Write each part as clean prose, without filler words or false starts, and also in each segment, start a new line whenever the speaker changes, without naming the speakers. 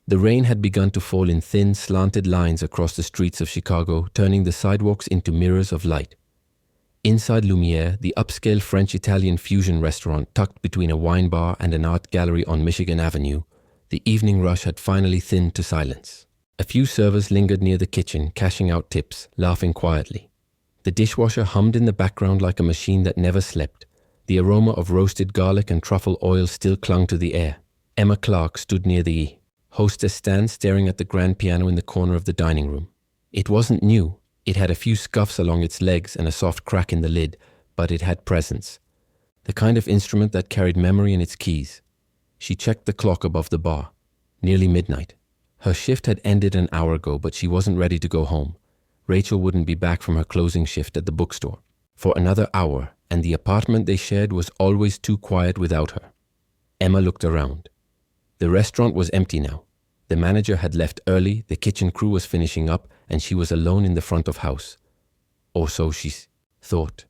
The rain had begun to fall in thin, slanted lines across the streets of Chicago, turning the sidewalks into mirrors of light. Inside Lumiere, the upscale French-Italian fusion restaurant tucked between a wine bar and an art gallery on Michigan Avenue, the evening rush had finally thinned to silence. A few servers lingered near the kitchen, cashing out tips, laughing quietly. The dishwasher hummed in the background like a machine that never slept. The aroma of roasted garlic and truffle oil still clung to the air. Emma Clark stood near the hostess stand, staring at the grand piano in the corner of the dining room. It wasn't new. It had a few scuffs along its legs and a soft crack in the lid, but it had presence. The kind of instrument that carried memory in its keys. She checked the clock above the bar. Nearly midnight. Her shift had ended an hour ago, but she wasn't ready to go home. Rachel wouldn't be back from her closing shift at the bookstore for another hour, and the apartment they shared was always too quiet without her. Emma looked around. The restaurant was empty now. The manager had left early, the kitchen crew was finishing up, and she was alone in the front of house. Or so she thought.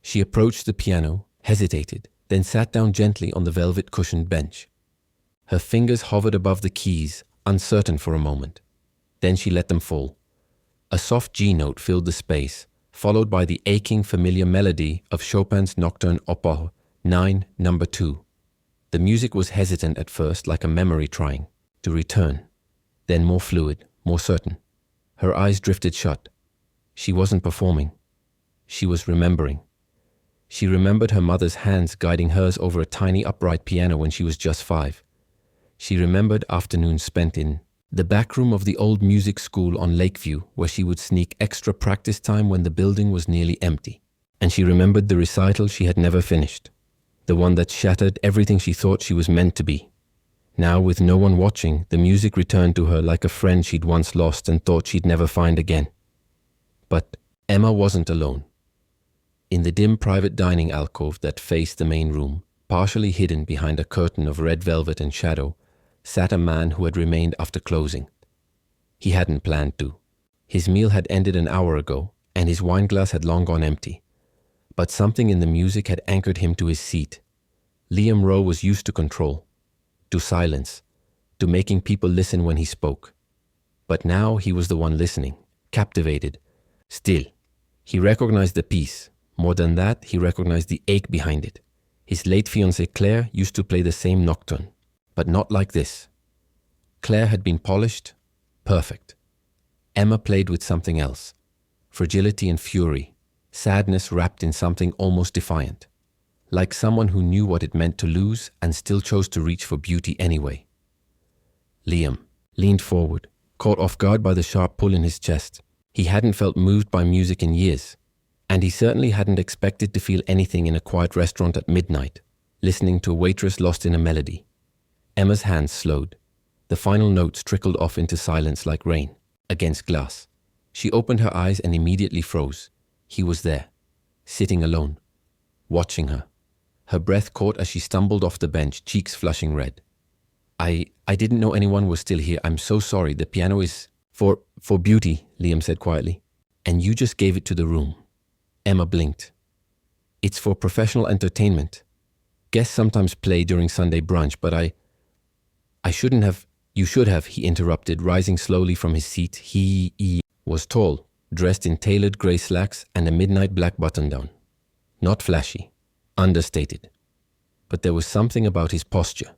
She approached the piano, hesitated, then sat down gently on the velvet-cushioned bench. Her fingers hovered above the keys, uncertain for a moment. Then she let them fall. A soft G note filled the space, followed by the aching, familiar melody of Chopin's Nocturne Op. 9, No. 2. The music was hesitant at first, like a memory trying to return, then more fluid, more certain. Her eyes drifted shut. She wasn't performing. She was remembering. She remembered her mother's hands guiding hers over a tiny upright piano when she was just 5. She remembered afternoons spent in the back room of the old music school on Lakeview, where she would sneak extra practice time when the building was nearly empty. And she remembered the recital she had never finished, the one that shattered everything she thought she was meant to be. Now, with no one watching, the music returned to her like a friend she'd once lost and thought she'd never find again. But Emma wasn't alone. In the dim private dining alcove that faced the main room, partially hidden behind a curtain of red velvet and shadow, sat a man who had remained after closing. He hadn't planned to. His meal had ended an hour ago, and his wineglass had long gone empty. But something in the music had anchored him to his seat. Liam Rowe was used to control, to silence, to making people listen when he spoke. But now he was the one listening, captivated, still. He recognized the piece. More than that, he recognized the ache behind it. His late fiancée Claire used to play the same nocturne, but not like this. Claire had been polished, perfect. Emma played with something else, fragility and fury, sadness wrapped in something almost defiant, like someone who knew what it meant to lose and still chose to reach for beauty anyway. Liam leaned forward, caught off guard by the sharp pull in his chest. He hadn't felt moved by music in years, and he certainly hadn't expected to feel anything in a quiet restaurant at midnight, listening to a waitress lost in a melody. Emma's hands slowed. The final notes trickled off into silence like rain, against glass. She opened her eyes and immediately froze. He was there, sitting alone, watching her. Her breath caught as she stumbled off the bench, cheeks flushing red. I didn't know anyone was still here. I'm so sorry. The piano is for beauty, Liam said quietly. And you just gave it to the room. Emma blinked. It's for professional entertainment. Guests sometimes play during Sunday brunch, but I shouldn't have. You should have, he interrupted, rising slowly from his seat. He was tall, dressed in tailored grey slacks and a midnight black button-down. Not flashy, understated. But there was something about his posture,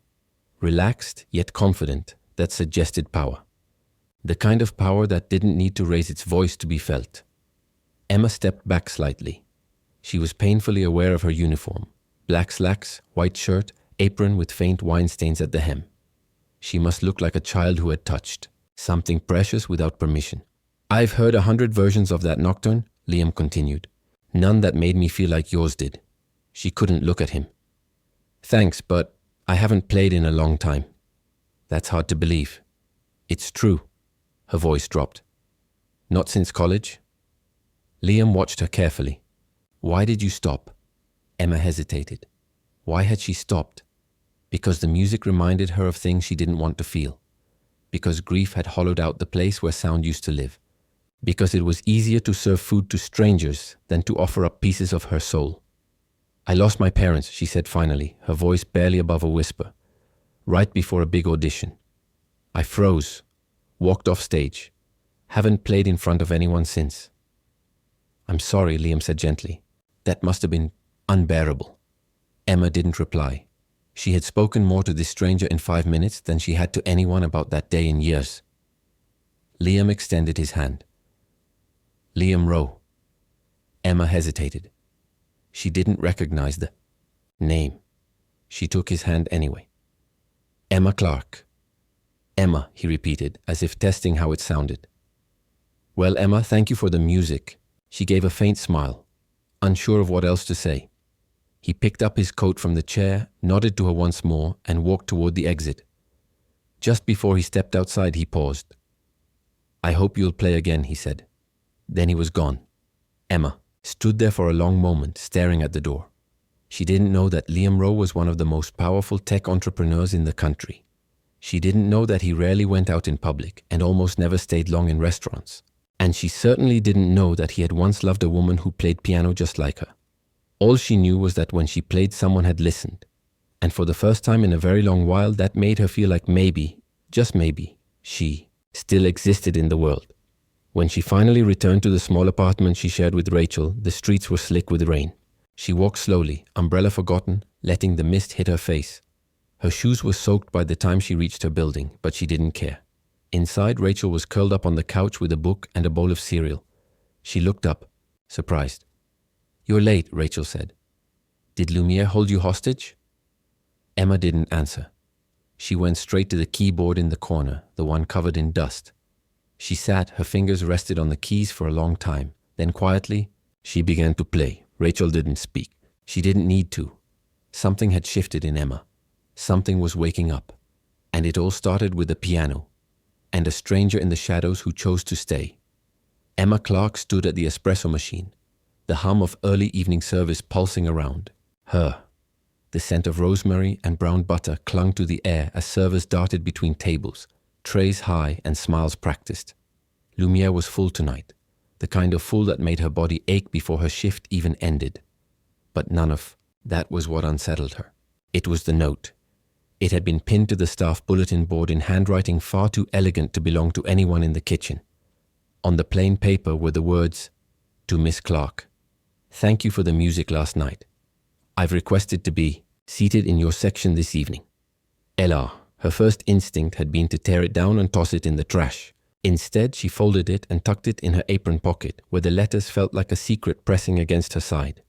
relaxed yet confident, that suggested power. The kind of power that didn't need to raise its voice to be felt. Emma stepped back slightly. She was painfully aware of her uniform. Black slacks, white shirt, apron with faint wine stains at the hem. She must look like a child who had touched something precious without permission. I've heard 100 versions of that nocturne, Liam continued. None that made me feel like yours did. She couldn't look at him. Thanks, but I haven't played in a long time. That's hard to believe. It's true. Her voice dropped. Not since college? Liam watched her carefully. Why did you stop? Emma hesitated. Why had she stopped? Because the music reminded her of things she didn't want to feel. Because grief had hollowed out the place where sound used to live. Because it was easier to serve food to strangers than to offer up pieces of her soul. I lost my parents, she said finally, her voice barely above a whisper, right before a big audition. I froze, walked off stage. Haven't played in front of anyone since. I'm sorry, Liam said gently. That must have been unbearable. Emma didn't reply. She had spoken more to this stranger in 5 minutes than she had to anyone about that day in years. Liam extended his hand. Liam Rowe. Emma hesitated. She didn't recognize the name. She took his hand anyway. Emma Clark. Emma, he repeated, as if testing how it sounded. Well, Emma, thank you for the music. She gave a faint smile, unsure of what else to say. He picked up his coat from the chair, nodded to her once more, and walked toward the exit. Just before he stepped outside, he paused. I hope you'll play again, he said. Then he was gone. Emma stood there for a long moment, staring at the door. She didn't know that Liam Rowe was one of the most powerful tech entrepreneurs in the country. She didn't know that he rarely went out in public and almost never stayed long in restaurants. And she certainly didn't know that he had once loved a woman who played piano just like her. All she knew was that when she played, someone had listened. And for the first time in a very long while, that made her feel like maybe, just maybe, she still existed in the world. When she finally returned to the small apartment she shared with Rachel, the streets were slick with rain. She walked slowly, umbrella forgotten, letting the mist hit her face. Her shoes were soaked by the time she reached her building, but she didn't care. Inside, Rachel was curled up on the couch with a book and a bowl of cereal. She looked up, surprised. You're late, Rachel said. Did Lumiere hold you hostage? Emma didn't answer. She went straight to the keyboard in the corner, the one covered in dust. She sat, her fingers rested on the keys for a long time. Then quietly, she began to play. Rachel didn't speak. She didn't need to. Something had shifted in Emma. Something was waking up. And it all started with the piano. And a stranger in the shadows who chose to stay. Emma Clark stood at the espresso machine, the hum of early evening service pulsing around her. The scent of rosemary and brown butter clung to the air as servers darted between tables, trays high and smiles practiced. Lumiere was full tonight, the kind of full that made her body ache before her shift even ended. But none of that was what unsettled her. It was the note. It had been pinned to the staff bulletin board in handwriting far too elegant to belong to anyone in the kitchen. On the plain paper were the words, To Miss Clark. Thank you for the music last night. I've requested to be seated in your section this evening. Ella, her first instinct had been to tear it down and toss it in the trash. Instead, she folded it and tucked it in her apron pocket, where the letters felt like a secret pressing against her side.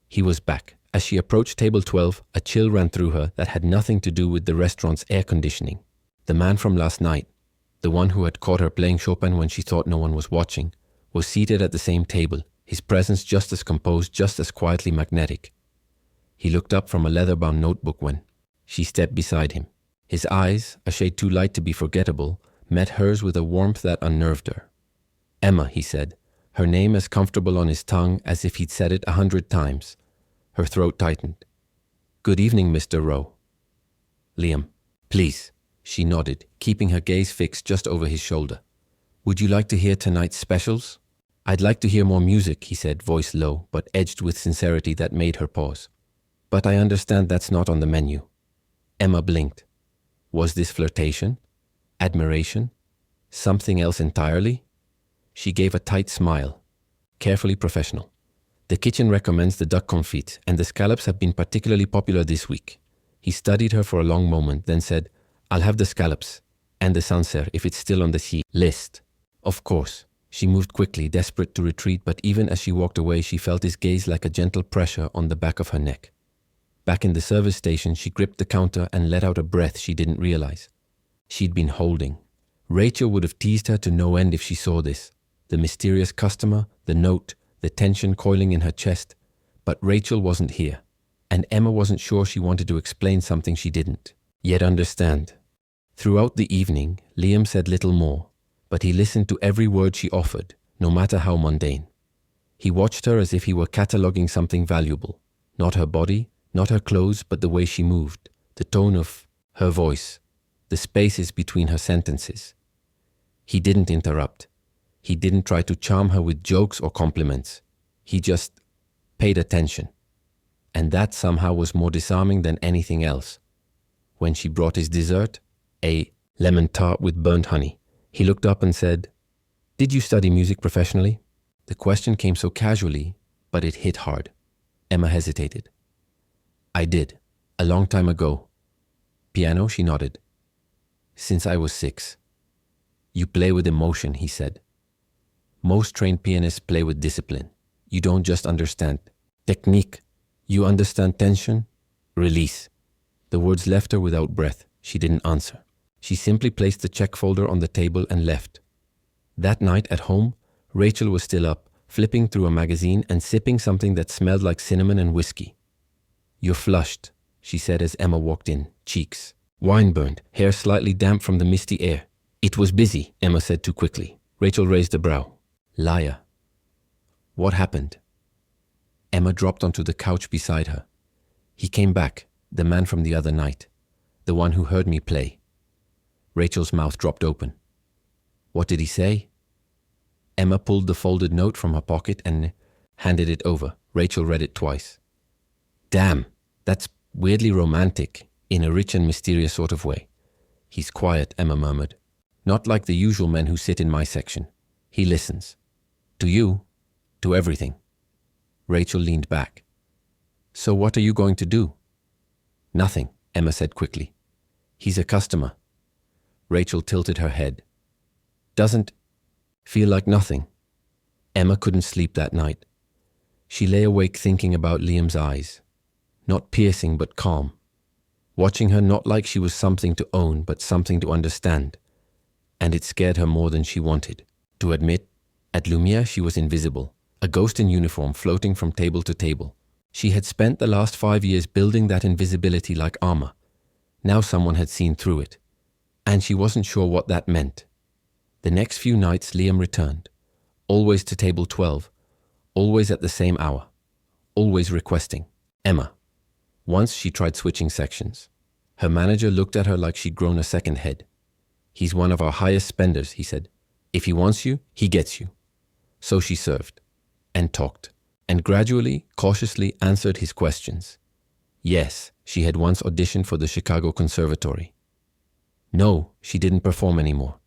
He was back. As she approached table 12, a chill ran through her that had nothing to do with the restaurant's air conditioning. The man from last night, the one who had caught her playing Chopin when she thought no one was watching, was seated at the same table, his presence just as composed, just as quietly magnetic. He looked up from a leather-bound notebook when she stepped beside him. His eyes, a shade too light to be forgettable, met hers with a warmth that unnerved her. Emma, he said, her name as comfortable on his tongue as if he'd said it 100 times. Her throat tightened. Good evening, Mr. Rowe. Liam, please. She nodded, keeping her gaze fixed just over his shoulder. Would you like to hear tonight's specials? I'd like to hear more music, he said, voice low, but edged with sincerity that made her pause. But I understand that's not on the menu. Emma blinked. Was this flirtation? Admiration? Something else entirely? She gave a tight smile, carefully professional. The kitchen recommends the duck confit, and the scallops have been particularly popular this week. He studied her for a long moment, then said, I'll have the scallops, and the sancerre if it's still on the list. Of course. She moved quickly, desperate to retreat, but even as she walked away, she felt his gaze like a gentle pressure on the back of her neck. Back in the service station, she gripped the counter and let out a breath she didn't realize. She'd been holding. Rachel would have teased her to no end if she saw this. The mysterious customer, the note, the tension coiling in her chest. But Rachel wasn't here, and Emma wasn't sure she wanted to explain something she didn't yet understand. Throughout the evening, Liam said little more, but he listened to every word she offered, no matter how mundane. He watched her as if he were cataloging something valuable. Not her body, not her clothes, but the way she moved, the tone of her voice, the spaces between her sentences. He didn't interrupt. He didn't try to charm her with jokes or compliments. He just paid attention. And that somehow was more disarming than anything else. When she brought his dessert, a lemon tart with burnt honey. He looked up and said, "Did you study music professionally?" The question came so casually, but it hit hard. Emma hesitated. "I did, a long time ago." "Piano?" She nodded. "Since I was 6. "You play with emotion," he said. "Most trained pianists play with discipline. You don't just understand technique. You understand tension, release." The words left her without breath. She didn't answer. She simply placed the check folder on the table and left. That night at home, Rachel was still up, flipping through a magazine and sipping something that smelled like cinnamon and whiskey. "You're flushed," she said as Emma walked in, cheeks wine-burned, hair slightly damp from the misty air. "It was busy," Emma said too quickly. Rachel raised a brow. "Liar." "What happened?" Emma dropped onto the couch beside her. "He came back, the man from the other night, the one who heard me play." Rachel's mouth dropped open. "What did he say?" Emma pulled the folded note from her pocket and handed it over. Rachel read it twice. "Damn, that's weirdly romantic, in a rich and mysterious sort of way." "He's quiet," Emma murmured. "Not like the usual men who sit in my section. He listens." "To you?" "To everything." Rachel leaned back. "So what are you going to do?" "Nothing," Emma said quickly. "He's a customer." Rachel tilted her head. "Doesn't feel like nothing." Emma couldn't sleep that night. She lay awake thinking about Liam's eyes. Not piercing, but calm. Watching her not like she was something to own, but something to understand. And it scared her more than she wanted to admit. At Lumiere she was invisible, a ghost in uniform floating from table to table. She had spent the last 5 years building that invisibility like armor. Now someone had seen through it. And she wasn't sure what that meant. The next few nights Liam returned. Always to table 12. Always at the same hour. Always requesting Emma. Once she tried switching sections. Her manager looked at her like she'd grown a second head. "He's one of our highest spenders," he said. "If he wants you, he gets you." So she served. And talked. And gradually, cautiously answered his questions. Yes, she had once auditioned for the Chicago Conservatory. No, she didn't perform anymore.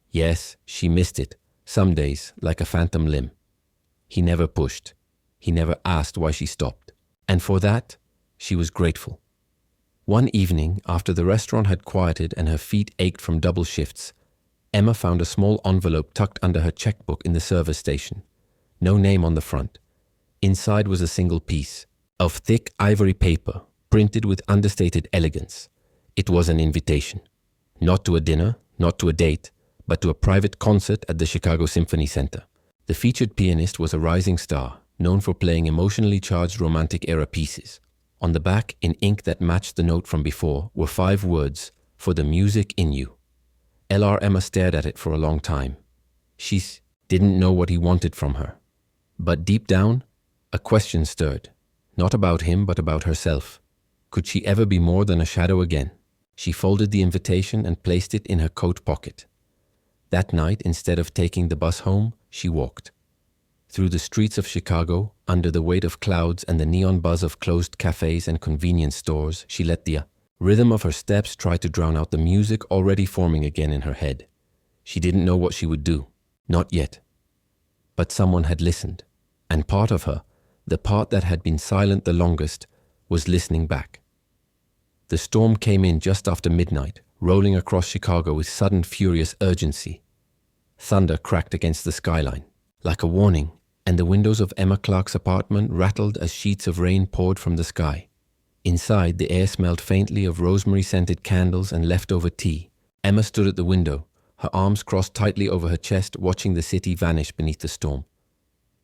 Yes, she missed it, some days, like a phantom limb. He never pushed. He never asked why she stopped. And for that, she was grateful. One evening, after the restaurant had quieted and her feet ached from double shifts, Emma found a small envelope tucked under her checkbook in the service station. No name on the front. Inside was a single piece of thick ivory paper, printed with understated elegance. It was an invitation. Not to a dinner, not to a date, but to a private concert at the Chicago Symphony Center. The featured pianist was a rising star, known for playing emotionally charged romantic era pieces. On the back, in ink that matched the note from before, were 5 words, "For the music in you." L.R. Emma stared at it for a long time. She didn't know what he wanted from her. But deep down, a question stirred. Not about him, but about herself. Could she ever be more than a shadow again? She folded the invitation and placed it in her coat pocket. That night, instead of taking the bus home, she walked. Through the streets of Chicago, under the weight of clouds and the neon buzz of closed cafes and convenience stores, she let the rhythm of her steps try to drown out the music already forming again in her head. She didn't know what she would do. Not yet. But someone had listened. And part of her, the part that had been silent the longest, was listening back. The storm came in just after midnight, rolling across Chicago with sudden furious urgency. Thunder cracked against the skyline, like a warning, and the windows of Emma Clark's apartment rattled as sheets of rain poured from the sky. Inside, the air smelled faintly of rosemary-scented candles and leftover tea. Emma stood at the window, her arms crossed tightly over her chest, watching the city vanish beneath the storm.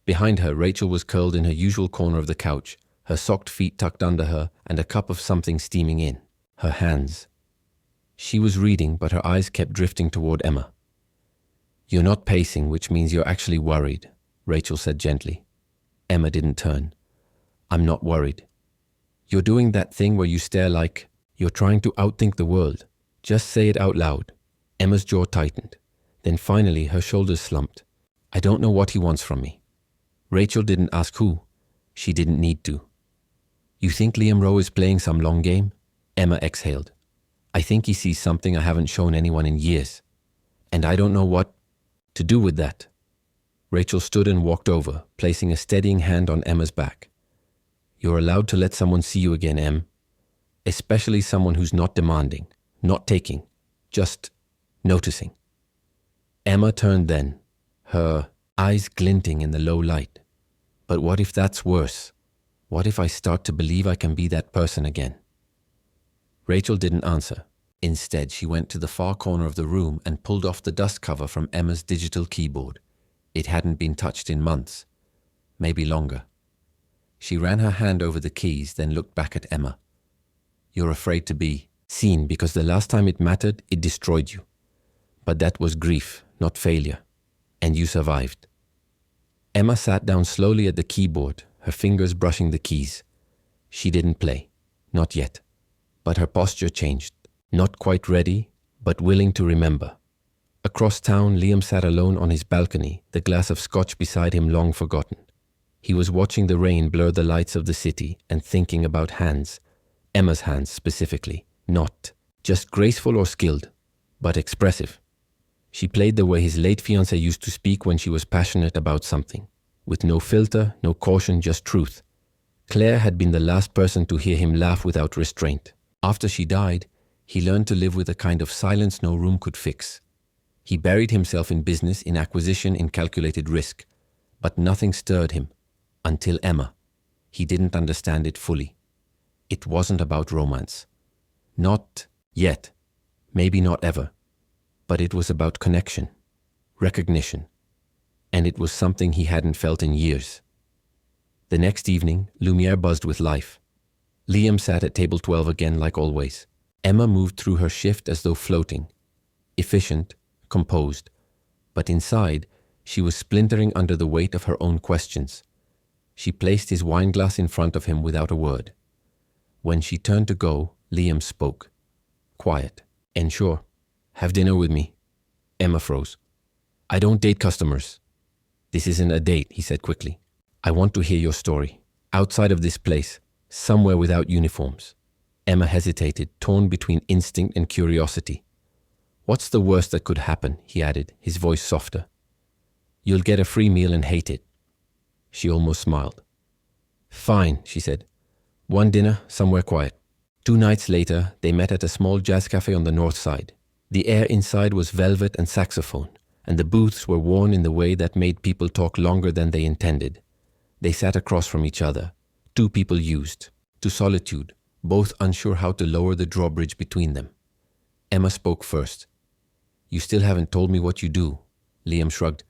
Behind her, Rachel was curled in her usual corner of the couch, her socked feet tucked under her and a cup of something steaming in her hands. She was reading, but her eyes kept drifting toward Emma. "You're not pacing, which means you're actually worried," Rachel said gently. Emma didn't turn. "I'm not worried. You're doing that thing where you stare like you're trying to outthink the world. Just say it out loud." Emma's jaw tightened. Then finally her shoulders slumped. "I don't know what he wants from me." Rachel didn't ask who. She didn't need to. "You think Liam Rowe is playing some long game?" Emma exhaled. I think he sees something I haven't shown anyone in years. And I don't know what to do with that. Rachel stood and walked over, placing a steadying hand on Emma's back. You're allowed to let someone see you again, Em. Especially someone who's not demanding, not taking, just noticing. Emma turned then, her eyes glinting in the low light. But what if that's worse? What if I start to believe I can be that person again? Rachel didn't answer. Instead, she went to the far corner of the room and pulled off the dust cover from Emma's digital keyboard. It hadn't been touched in months, maybe longer. She ran her hand over the keys, then looked back at Emma. You're afraid to be seen because the last time it mattered, it destroyed you. But that was grief, not failure. And you survived. Emma sat down slowly at the keyboard, her fingers brushing the keys. She didn't play. Not yet. But her posture changed. Not quite ready, but willing to remember. Across town, Liam sat alone on his balcony, the glass of scotch beside him long forgotten. He was watching the rain blur the lights of the city and thinking about hands, Emma's hands specifically, not just graceful or skilled, but expressive. She played the way his late fiancée used to speak when she was passionate about something, with no filter, no caution, just truth. Claire had been the last person to hear him laugh without restraint. After she died, he learned to live with a kind of silence no room could fix. He buried himself in business, in acquisition, in calculated risk, but nothing stirred him. Until Emma. He didn't understand it fully. It wasn't about romance. Not yet. Maybe not ever. But it was about connection, recognition. And it was something he hadn't felt in years. The next evening, Lumiere buzzed with life. Liam sat at table 12 again like always. Emma moved through her shift as though floating. Efficient, composed. But inside, she was splintering under the weight of her own questions. She placed his wine glass in front of him without a word. When she turned to go, Liam spoke. Quiet. And sure. Have dinner with me. Emma froze. I don't date customers. This isn't a date, he said quickly. I want to hear your story. Outside of this place. Somewhere without uniforms. Emma hesitated, torn between instinct and curiosity. What's the worst that could happen, he added, his voice softer. You'll get a free meal and hate it. She almost smiled. Fine, she said. One dinner, somewhere quiet. 2 nights later, they met at a small jazz cafe on the north side. The air inside was velvet and saxophone, and the booths were worn in the way that made people talk longer than they intended. They sat across from each other, 2 people used, to solitude, both unsure how to lower the drawbridge between them. Emma spoke first. You still haven't told me what you do, Liam shrugged.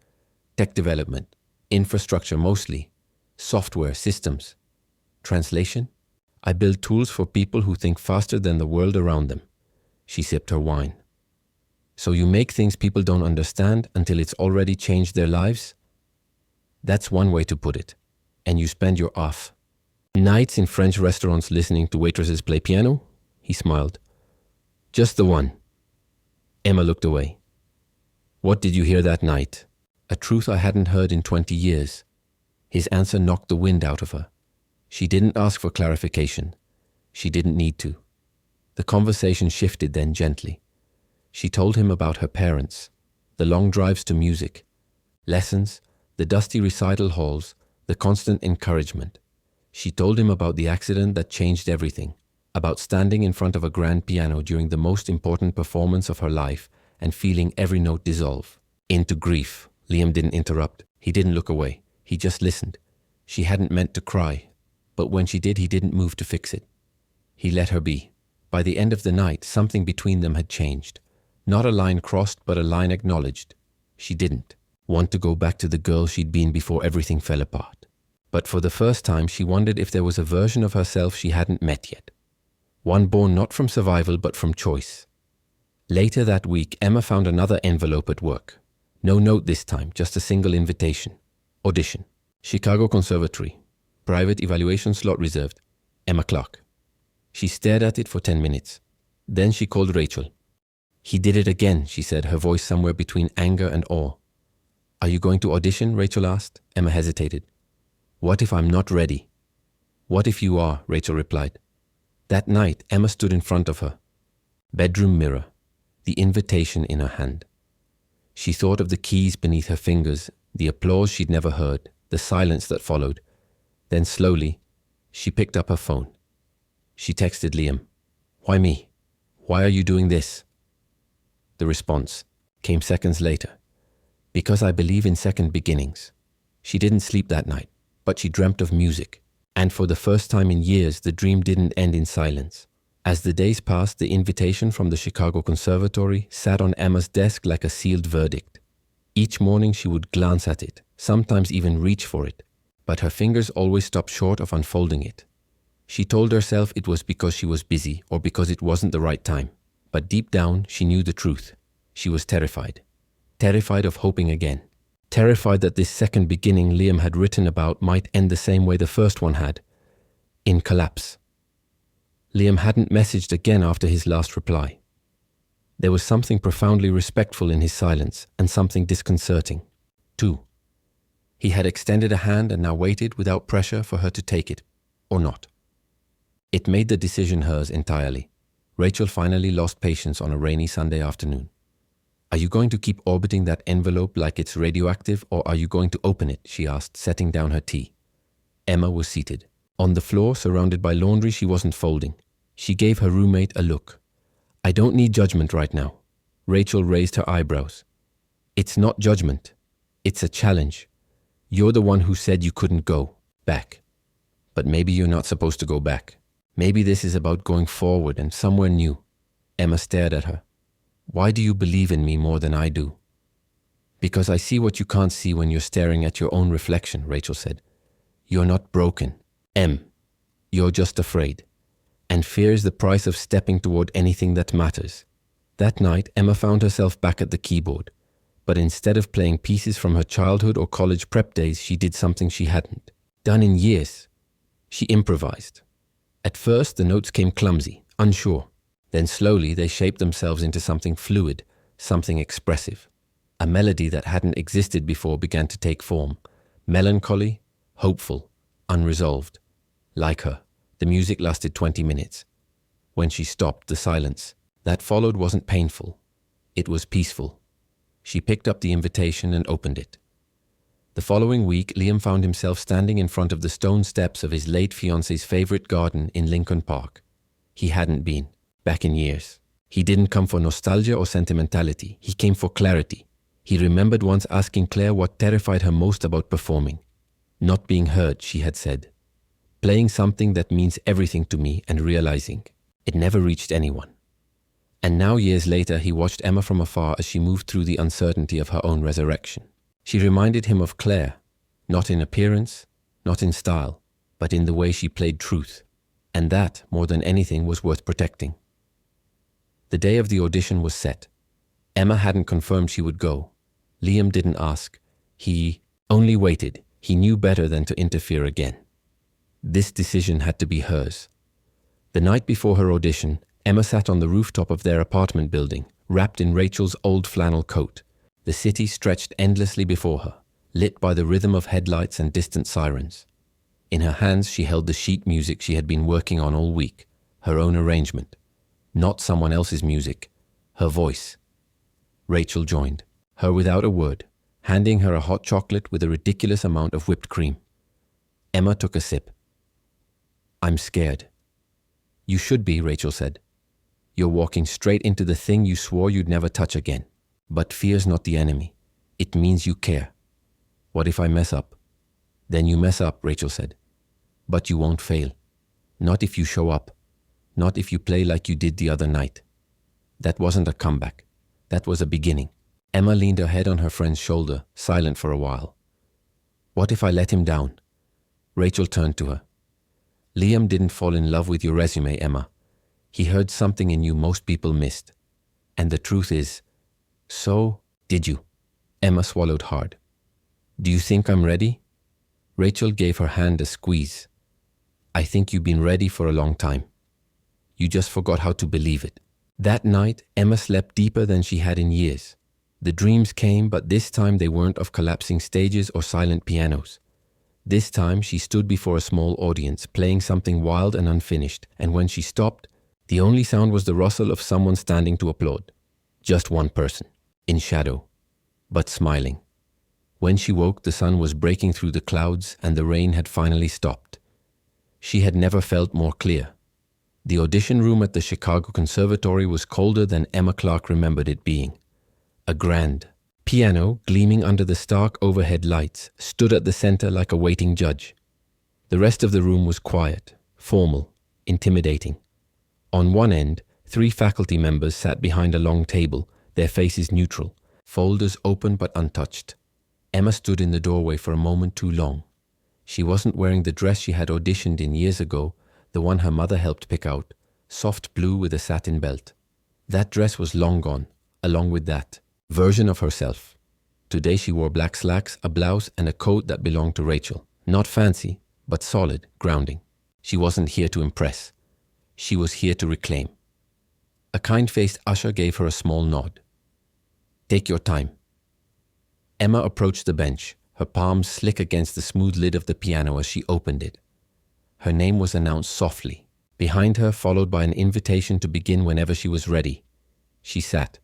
Tech development. Infrastructure mostly. Software, systems. Translation? I build tools for people who think faster than the world around them. She sipped her wine. So you make things people don't understand until it's already changed their lives? That's one way to put it. And you spend your off nights in French restaurants listening to waitresses play piano? He smiled. Just the one. Emma looked away. What did you hear that night? A truth I hadn't heard in 20 years. His answer knocked the wind out of her. She didn't ask for clarification. She didn't need to. The conversation shifted then gently. She told him about her parents, the long drives to music, lessons, the dusty recital halls, the constant encouragement. She told him about the accident that changed everything, about standing in front of a grand piano during the most important performance of her life and feeling every note dissolve into grief. Liam didn't interrupt. He didn't look away. He just listened. She hadn't meant to cry, but when she did, he didn't move to fix it. He let her be. By the end of the night, something between them had changed. Not a line crossed, but a line acknowledged. She didn't want to go back to the girl she'd been before everything fell apart. But for the first time, she wondered if there was a version of herself she hadn't met yet. One born not from survival, but from choice. Later that week, Emma found another envelope at work. No note this time, just a single invitation. Audition. Chicago Conservatory. Private evaluation slot reserved. Emma Clark. She stared at it for 10 minutes. Then she called Rachel. He did it again, she said, her voice somewhere between anger and awe. Are you going to audition? Rachel asked. Emma hesitated. What if I'm not ready? What if you are? Rachel replied. That night, Emma stood in front of her. Bedroom mirror, the invitation in her hand. She thought of the keys beneath her fingers, the applause she'd never heard, the silence that followed. Then slowly, she picked up her phone. She texted Liam, "Why me? Why are you doing this?" The response came seconds later. "Because I believe in second beginnings." She didn't sleep that night, but she dreamt of music. And for the first time in years, the dream didn't end in silence. As the days passed, the invitation from the Chicago Conservatory sat on Emma's desk like a sealed verdict. Each morning she would glance at it, sometimes even reach for it, but her fingers always stopped short of unfolding it. She told herself it was because she was busy or because it wasn't the right time. But deep down, she knew the truth. She was terrified. Terrified of hoping again. Terrified that this second beginning Liam had written about might end the same way the first one had, in collapse. Liam hadn't messaged again after his last reply. There was something profoundly respectful in his silence and something disconcerting, too. He had extended a hand and now waited without pressure for her to take it, or not. It made the decision hers entirely. Rachel finally lost patience on a rainy Sunday afternoon. "Are you going to keep orbiting that envelope like it's radioactive, or are you going to open it?" she asked, setting down her tea. Emma was seated. On the floor, surrounded by laundry she wasn't folding. She gave her roommate a look. "I don't need judgment right now." Rachel raised her eyebrows. "It's not judgment. It's a challenge. You're the one who said you couldn't go back. But maybe you're not supposed to go back. Maybe this is about going forward and somewhere new." Emma stared at her. "Why do you believe in me more than I do?" "Because I see what you can't see when you're staring at your own reflection," Rachel said. "You're not broken, Em. You're just afraid. And fear is the price of stepping toward anything that matters." That night, Emma found herself back at the keyboard. But instead of playing pieces from her childhood or college prep days, she did something she hadn't done in years. She improvised. At first, the notes came clumsy, unsure. Then slowly, they shaped themselves into something fluid, something expressive. A melody that hadn't existed before began to take form. Melancholy, hopeful, unresolved. Like her, the music lasted 20 minutes. When she stopped, the silence that followed wasn't painful. It was peaceful. She picked up the invitation and opened it. The following week, Liam found himself standing in front of the stone steps of his late fiancée's favorite garden in Lincoln Park. He hadn't been, back in years. He didn't come for nostalgia or sentimentality. He came for clarity. He remembered once asking Claire what terrified her most about performing. "Not being heard," she had said. "Playing something that means everything to me and realizing it never reached anyone." And now, years later, he watched Emma from afar as she moved through the uncertainty of her own resurrection. She reminded him of Claire, not in appearance, not in style, but in the way she played truth. And that, more than anything, was worth protecting. The day of the audition was set. Emma hadn't confirmed she would go. Liam didn't ask. He only waited. He knew better than to interfere again. This decision had to be hers. The night before her audition, Emma sat on the rooftop of their apartment building, wrapped in Rachel's old flannel coat. The city stretched endlessly before her, lit by the rhythm of headlights and distant sirens. In her hands she held the sheet music she had been working on all week, her own arrangement. Not someone else's music, her voice. Rachel joined, her without a word, handing her a hot chocolate with a ridiculous amount of whipped cream. Emma took a sip. "I'm scared." "You should be," Rachel said. "You're walking straight into the thing you swore you'd never touch again. But fear's not the enemy. It means you care." "What if I mess up?" "Then you mess up," Rachel said. "But you won't fail. Not if you show up. Not if you play like you did the other night." That wasn't a comeback. That was a beginning. Emma leaned her head on her friend's shoulder, silent for a while. "What if I let him down?" Rachel turned to her. "Liam didn't fall in love with your resume, Emma. He heard something in you most people missed. And the truth is, so did you." Emma swallowed hard. "Do you think I'm ready?" Rachel gave her hand a squeeze. "I think you've been ready for a long time. You just forgot how to believe it." That night, Emma slept deeper than she had in years. The dreams came, but this time they weren't of collapsing stages or silent pianos. This time she stood before a small audience, playing something wild and unfinished, and when she stopped, The only sound was the rustle of someone standing to applaud. Just one person, in shadow, but smiling. When she woke, the sun was breaking through the clouds and the rain had finally stopped. She had never felt more clear. The audition room at the Chicago Conservatory was colder than Emma Clark remembered it being. A grand piano, gleaming under the stark overhead lights, stood at the center like a waiting judge. The rest of the room was quiet, formal, intimidating. On one end, 3 faculty members sat behind a long table, their faces neutral, folders open but untouched. Emma stood in the doorway for a moment too long. She wasn't wearing the dress she had auditioned in years ago, the one her mother helped pick out, soft blue with a satin belt. That dress was long gone, along with that version of herself. Today she wore black slacks, a blouse, and a coat that belonged to Rachel. Not fancy, but solid, grounding. She wasn't here to impress. She was here to reclaim. A kind-faced usher gave her a small nod. "Take your time." Emma approached the bench, her palms slick against the smooth lid of the piano as she opened it. Her name was announced softly, behind her followed by an invitation to begin whenever she was ready. She sat.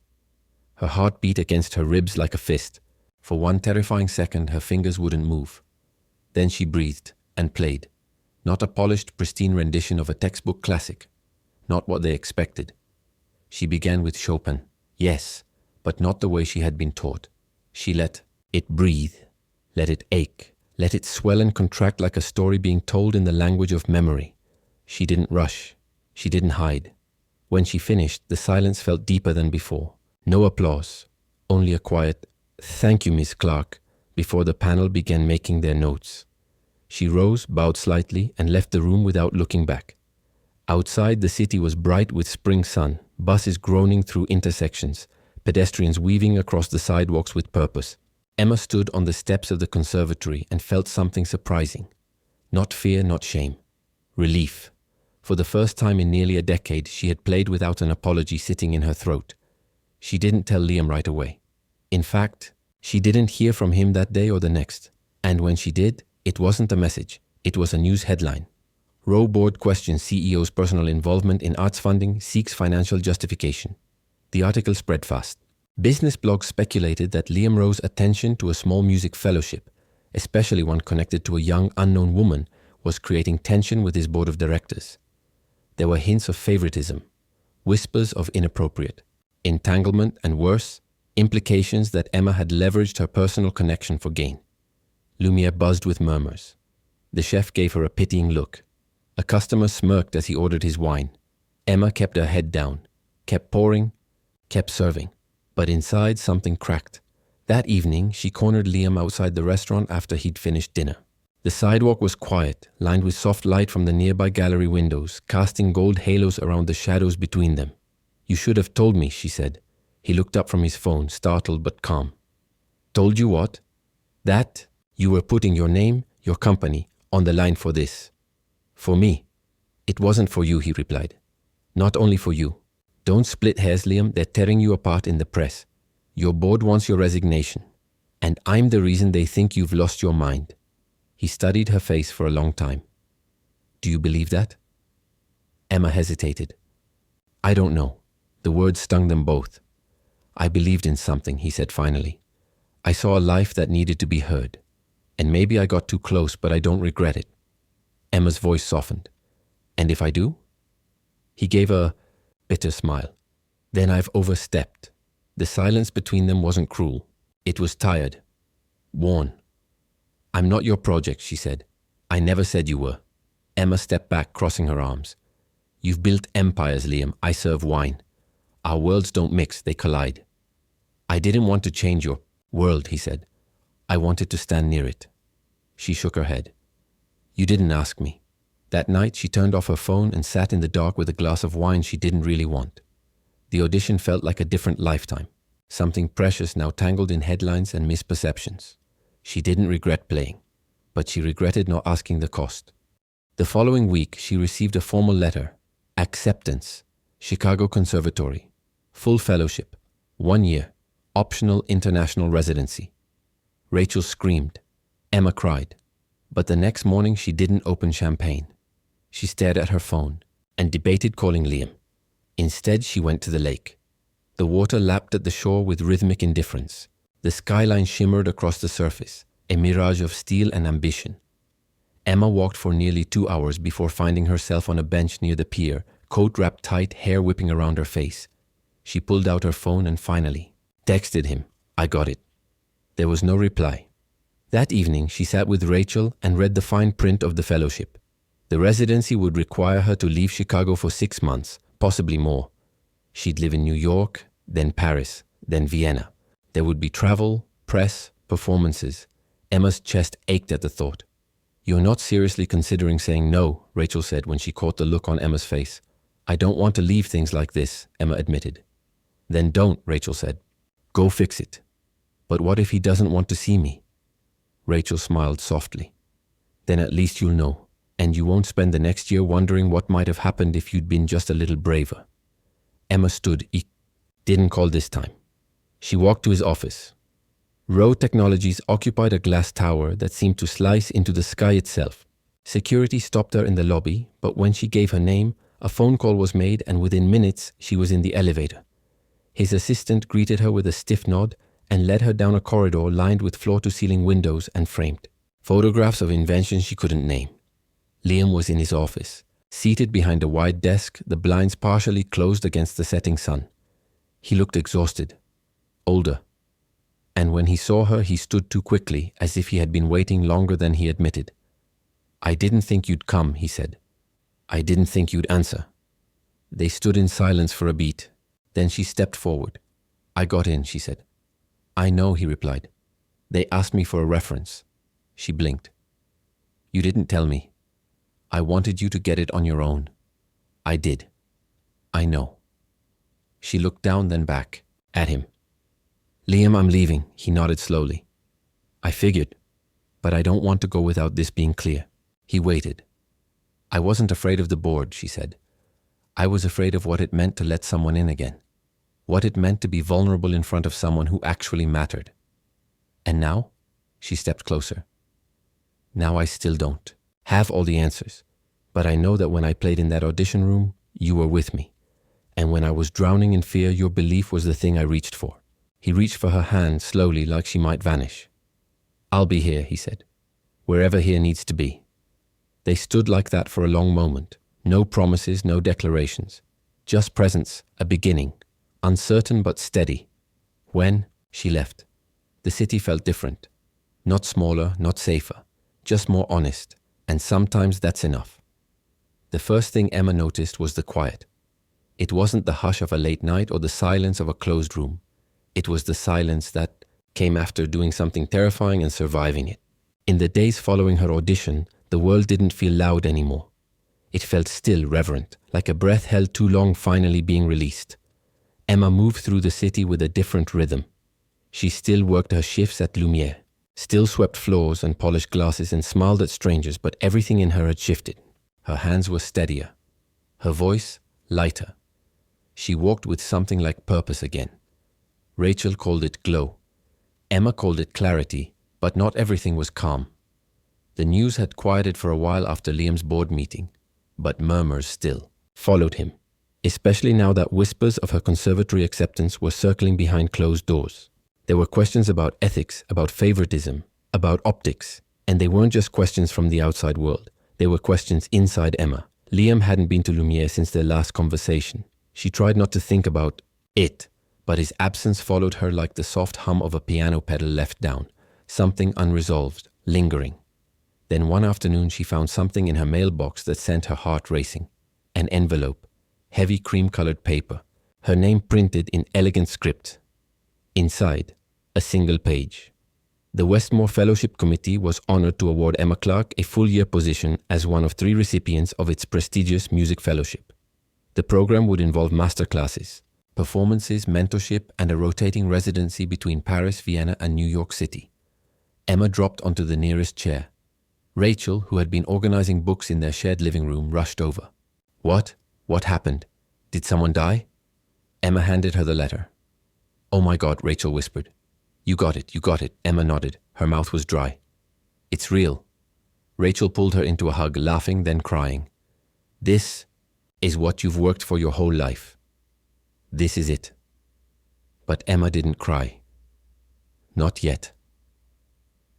Her heart beat against her ribs like a fist. For one terrifying second, her fingers wouldn't move. Then she breathed and played. Not a polished, pristine rendition of a textbook classic. Not what they expected. She began with Chopin, yes, but not the way she had been taught. She let it breathe, let it ache, let it swell and contract like a story being told in the language of memory. She didn't rush. She didn't hide. When she finished, the silence felt deeper than before. No applause, only a quiet, "Thank you, Miss Clark," before the panel began making their notes. She rose, bowed slightly, and left the room without looking back. Outside, the city was bright with spring sun, buses groaning through intersections, pedestrians weaving across the sidewalks with purpose. Emma stood on the steps of the conservatory and felt something surprising. Not fear, not shame. Relief. For the first time in nearly a decade, she had played without an apology sitting in her throat. She didn't tell Liam right away. In fact, she didn't hear from him that day or the next. And when she did, it wasn't a message. It was a news headline. Roe board questions CEO's personal involvement in arts funding, seeks financial justification. The article spread fast. Business blogs speculated that Liam Rowe's attention to a small music fellowship, especially one connected to a young unknown woman, was creating tension with his board of directors. There were hints of favoritism, whispers of inappropriate, entanglement, and worse, implications that Emma had leveraged her personal connection for gain. Lumiere buzzed with murmurs. The chef gave her a pitying look. A customer smirked as he ordered his wine. Emma kept her head down, kept pouring, kept serving. But inside, something cracked. That evening, she cornered Liam outside the restaurant after he'd finished dinner. The sidewalk was quiet, lined with soft light from the nearby gallery windows, casting gold halos around the shadows between them. "You should have told me," she said. He looked up from his phone, startled but calm. "Told you what?" "That you were putting your name, your company, on the line for this." "For me." "It wasn't for you," he replied. "Not only for you. Don't split hairs, Liam. They're tearing you apart in the press. Your board wants your resignation. And I'm the reason they think you've lost your mind." He studied her face for a long time. "Do you believe that?" Emma hesitated. "I don't know." The words stung them both. "I believed in something," he said finally. "I saw a life that needed to be heard. And maybe I got too close, but I don't regret it." Emma's voice softened. "And if I do?" He gave a bitter smile. "Then I've overstepped." The silence between them wasn't cruel. It was tired. Worn. "I'm not your project," she said. "I never said you were." Emma stepped back, crossing her arms. "You've built empires, Liam. I serve wine. Our worlds don't mix, they collide." "I didn't want to change your world," he said. "I wanted to stand near it." She shook her head. "You didn't ask me." That night, she turned off her phone and sat in the dark with a glass of wine she didn't really want. The audition felt like a different lifetime, something precious now tangled in headlines and misperceptions. She didn't regret playing, but she regretted not asking the cost. The following week, she received a formal letter. Acceptance. Chicago Conservatory. Full fellowship. 1 year. Optional international residency. Rachel screamed. Emma cried. But the next morning, she didn't open champagne. She stared at her phone and debated calling Liam. Instead, she went to the lake. The water lapped at the shore with rhythmic indifference. The skyline shimmered across the surface, a mirage of steel and ambition. Emma walked for nearly 2 hours before finding herself on a bench near the pier, coat wrapped tight, hair whipping around her face. She pulled out her phone and finally texted him, "I got it." There was no reply. That evening, she sat with Rachel and read the fine print of the fellowship. The residency would require her to leave Chicago for 6 months, possibly more. She'd live in New York, then Paris, then Vienna. There would be travel, press, performances. Emma's chest ached at the thought. "You're not seriously considering saying no," Rachel said when she caught the look on Emma's face. "I don't want to leave things like this," Emma admitted. "Then don't," Rachel said. "Go fix it." "But what if he doesn't want to see me?" Rachel smiled softly. "Then at least you'll know, and you won't spend the next year wondering what might have happened if you'd been just a little braver." Emma stood. Didn't call this time. She walked to his office. Rowe Technologies occupied a glass tower that seemed to slice into the sky itself. Security stopped her in the lobby, but when she gave her name, a phone call was made and within minutes she was in the elevator. His assistant greeted her with a stiff nod and led her down a corridor lined with floor-to-ceiling windows and framed photographs of inventions she couldn't name. Liam was in his office, seated behind a wide desk, the blinds partially closed against the setting sun. He looked exhausted, older. And when he saw her, he stood too quickly, as if he had been waiting longer than he admitted. "I didn't think you'd come," he said. "I didn't think you'd answer." They stood in silence for a beat. Then she stepped forward. "I got in," she said. "I know," he replied. "They asked me for a reference." She blinked. "You didn't tell me. I wanted you to get it on your own." "I did." "I know." She looked down, then back, at him. "Liam, I'm leaving," he nodded slowly. "I figured, but I don't want to go without this being clear." He waited. "I wasn't afraid of the board," she said. "I was afraid of what it meant to let someone in again. What it meant to be vulnerable in front of someone who actually mattered. And now?" She stepped closer. "Now I still don't have all the answers, but I know that when I played in that audition room, you were with me. And when I was drowning in fear, your belief was the thing I reached for." He reached for her hand slowly, like she might vanish. "I'll be here," he said, "wherever here needs to be." They stood like that for a long moment. No promises, no declarations. Just presence, a beginning, uncertain but steady. When she left, the city felt different. Not smaller, not safer, just more honest. And sometimes that's enough. The first thing Emma noticed was the quiet. It wasn't the hush of a late night or the silence of a closed room. It was the silence that came after doing something terrifying and surviving it. In the days following her audition, the world didn't feel loud anymore. It felt still, reverent, like a breath held too long finally being released. Emma moved through the city with a different rhythm. She still worked her shifts at Lumière, still swept floors and polished glasses and smiled at strangers, but everything in her had shifted. Her hands were steadier, her voice lighter. She walked with something like purpose again. Rachel called it glow. Emma called it clarity, but not everything was calm. The news had quieted for a while after Liam's board meeting, but murmurs still followed him, especially now that whispers of her conservatory acceptance were circling behind closed doors. There were questions about ethics, about favoritism, about optics, and they weren't just questions from the outside world. They were questions inside Emma. Liam hadn't been to Lumière since their last conversation. She tried not to think about it, but his absence followed her like the soft hum of a piano pedal left down, something unresolved, lingering. Then one afternoon she found something in her mailbox that sent her heart racing. An envelope, heavy cream-colored paper, her name printed in elegant script. Inside, a single page. The Westmore Fellowship Committee was honored to award Emma Clark a full-year position as one of 3 recipients of its prestigious music fellowship. The program would involve masterclasses, performances, mentorship, and a rotating residency between Paris, Vienna, and New York City. Emma dropped onto the nearest chair. Rachel, who had been organizing books in their shared living room, rushed over. "What? What happened? Did someone die?" Emma handed her the letter. "Oh my God," Rachel whispered. You got it, Emma nodded. Her mouth was dry. "It's real." Rachel pulled her into a hug, laughing, then crying. "This is what you've worked for your whole life. This is it. But Emma didn't cry. Not yet.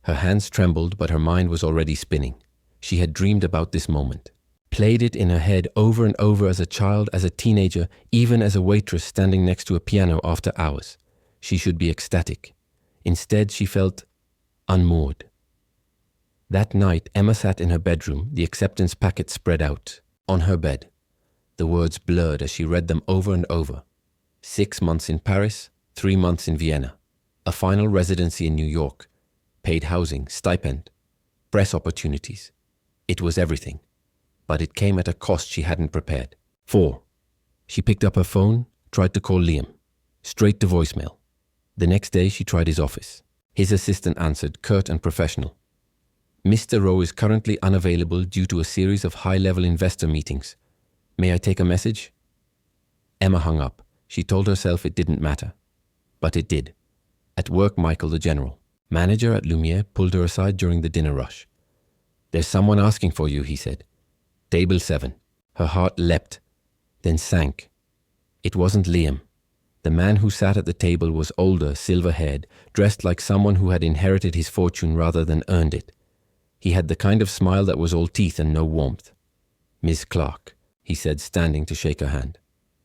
Her hands trembled, but her mind was already spinning. She had dreamed about this moment, played it in her head over and over as a child, as a teenager, even as a waitress standing next to a piano after hours. She should be ecstatic. Instead, she felt unmoored. That night, Emma sat in her bedroom, the acceptance packet spread out on her bed. The words blurred as she read them over and over. 6 months in Paris, 3 months in Vienna, a final residency in New York, paid housing, stipend, press opportunities. It was everything, but it came at a cost she hadn't prepared. 4. She picked up her phone, tried to call Liam, straight to voicemail. The next day she tried his office. His assistant answered, curt and professional. Mr. Rowe is currently unavailable due to a series of high-level investor meetings. May I take a message? Emma hung up. She told herself it didn't matter. But it did. At work, Michael, the general manager at Lumiere, pulled her aside during the dinner rush. There's someone asking for you, he said. Table 7. Her heart leapt, then sank. It wasn't Liam. The man who sat at the table was older, silver-haired, dressed like someone who had inherited his fortune rather than earned it. He had the kind of smile that was all teeth and no warmth. Miss Clark, he said, standing to shake her hand.